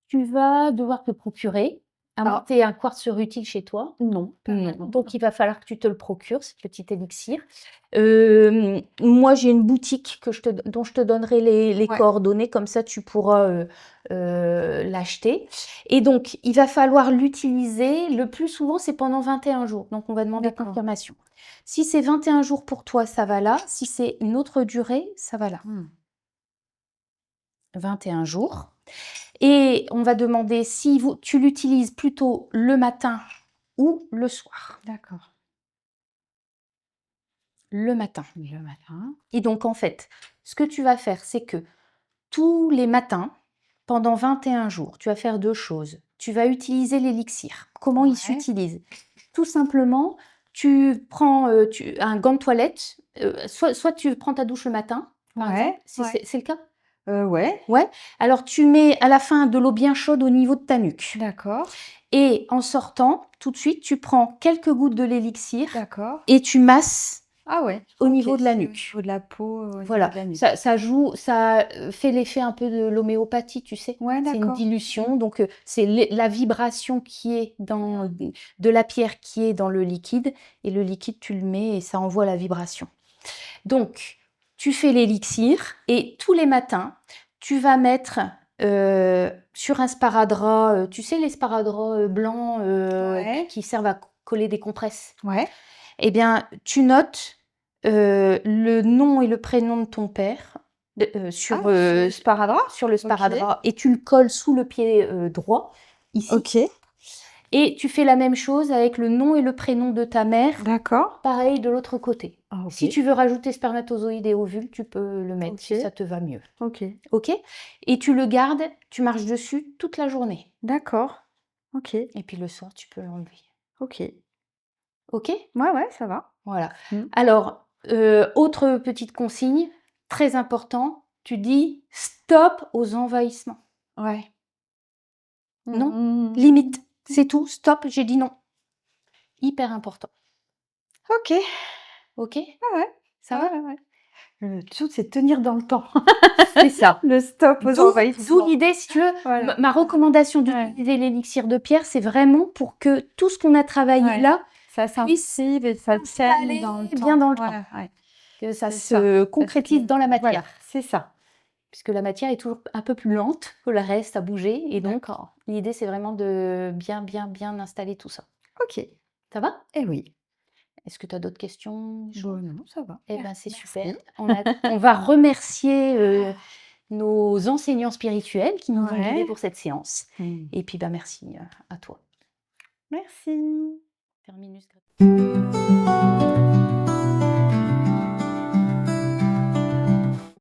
tu vas devoir te procurer, à moins que tu aies un quartz rutile chez toi. Non. Donc il va falloir que tu te le procures, ce petit élixir. Moi j'ai une boutique dont je te donnerai les coordonnées, comme ça tu pourras l'acheter. Et donc il va falloir l'utiliser, le plus souvent c'est pendant 21 jours, donc on va demander confirmation. Si c'est 21 jours pour toi, ça va là. Si c'est une autre durée, ça va là. 21 jours. Et on va demander si tu l'utilises plutôt le matin ou le soir. D'accord. Le matin. Le matin. Et donc, en fait, ce que tu vas faire, c'est que tous les matins, pendant 21 jours, tu vas faire deux choses. Tu vas utiliser l'élixir. Comment il s'utilise? Tout simplement, tu prends un gant de toilette. Soit tu prends ta douche le matin, par exemple. C'est le cas? Ouais. Alors, tu mets à la fin de l'eau bien chaude au niveau de ta nuque. D'accord. Et en sortant, tout de suite, tu prends quelques gouttes de l'élixir D'accord. et tu masses au niveau de la Au nuque. niveau de la peau. Voilà, De la nuque. ça fait l'effet un peu de l'homéopathie, tu sais. Ouais, C'est une d'accord. dilution, donc c'est la vibration qui est de la pierre qui est dans le liquide, et le liquide, tu le mets et ça envoie la vibration. Donc, tu fais l'élixir et tous les matins, tu vas mettre sur un sparadrap, tu sais les sparadraps blancs qui servent à coller des compresses. Eh bien, tu notes le nom et le prénom de ton père sur le sparadrap. sur le sparadrap et tu le colles sous le pied droit, ici. Ok. Et tu fais la même chose avec le nom et le prénom de ta mère. D'accord. Pareil de l'autre côté. Ok. Si tu veux rajouter spermatozoïdes et ovules, tu peux le mettre si ça te va mieux. Ok. Ok? Et tu le gardes, tu marches dessus toute la journée. D'accord. Ok. Et puis le soir, tu peux l'enlever. Ok. Ok? Ouais, ça va. Voilà. Alors, autre petite consigne, très important, tu dis stop aux envahissements. Ouais. Non? Limite. C'est tout. Stop, j'ai dit non. Hyper important. Ok. Ok? Ah ouais. Ça va? Ouais. Le tout, c'est tenir dans le temps. C'est ça. Le stop aux envahissements. D'où l'idée, si tu veux, ma recommandation d'utiliser l'élixir de pierre, c'est vraiment pour que tout ce qu'on a travaillé là Ça puisse s'inscrive et ça tienne s'installer dans le bien temps. dans le temps, Ouais, ouais, que ça c'est ça. se Parce que concrétise dans la voilà, matière. c'est ça. Puisque la matière est toujours un peu plus lente que le reste à bouger et donc D'accord. l'idée, c'est vraiment de bien, bien, bien installer tout ça. OK. Ça va? Et oui. Est-ce que tu as d'autres questions, des choses? Bon, non, ça va. Eh ben, c'est super. Merci. On va remercier, nos enseignants spirituels qui nous ont guidés Ouais. pour cette séance Mmh. et puis, bah, merci, à toi. Merci. Terminus.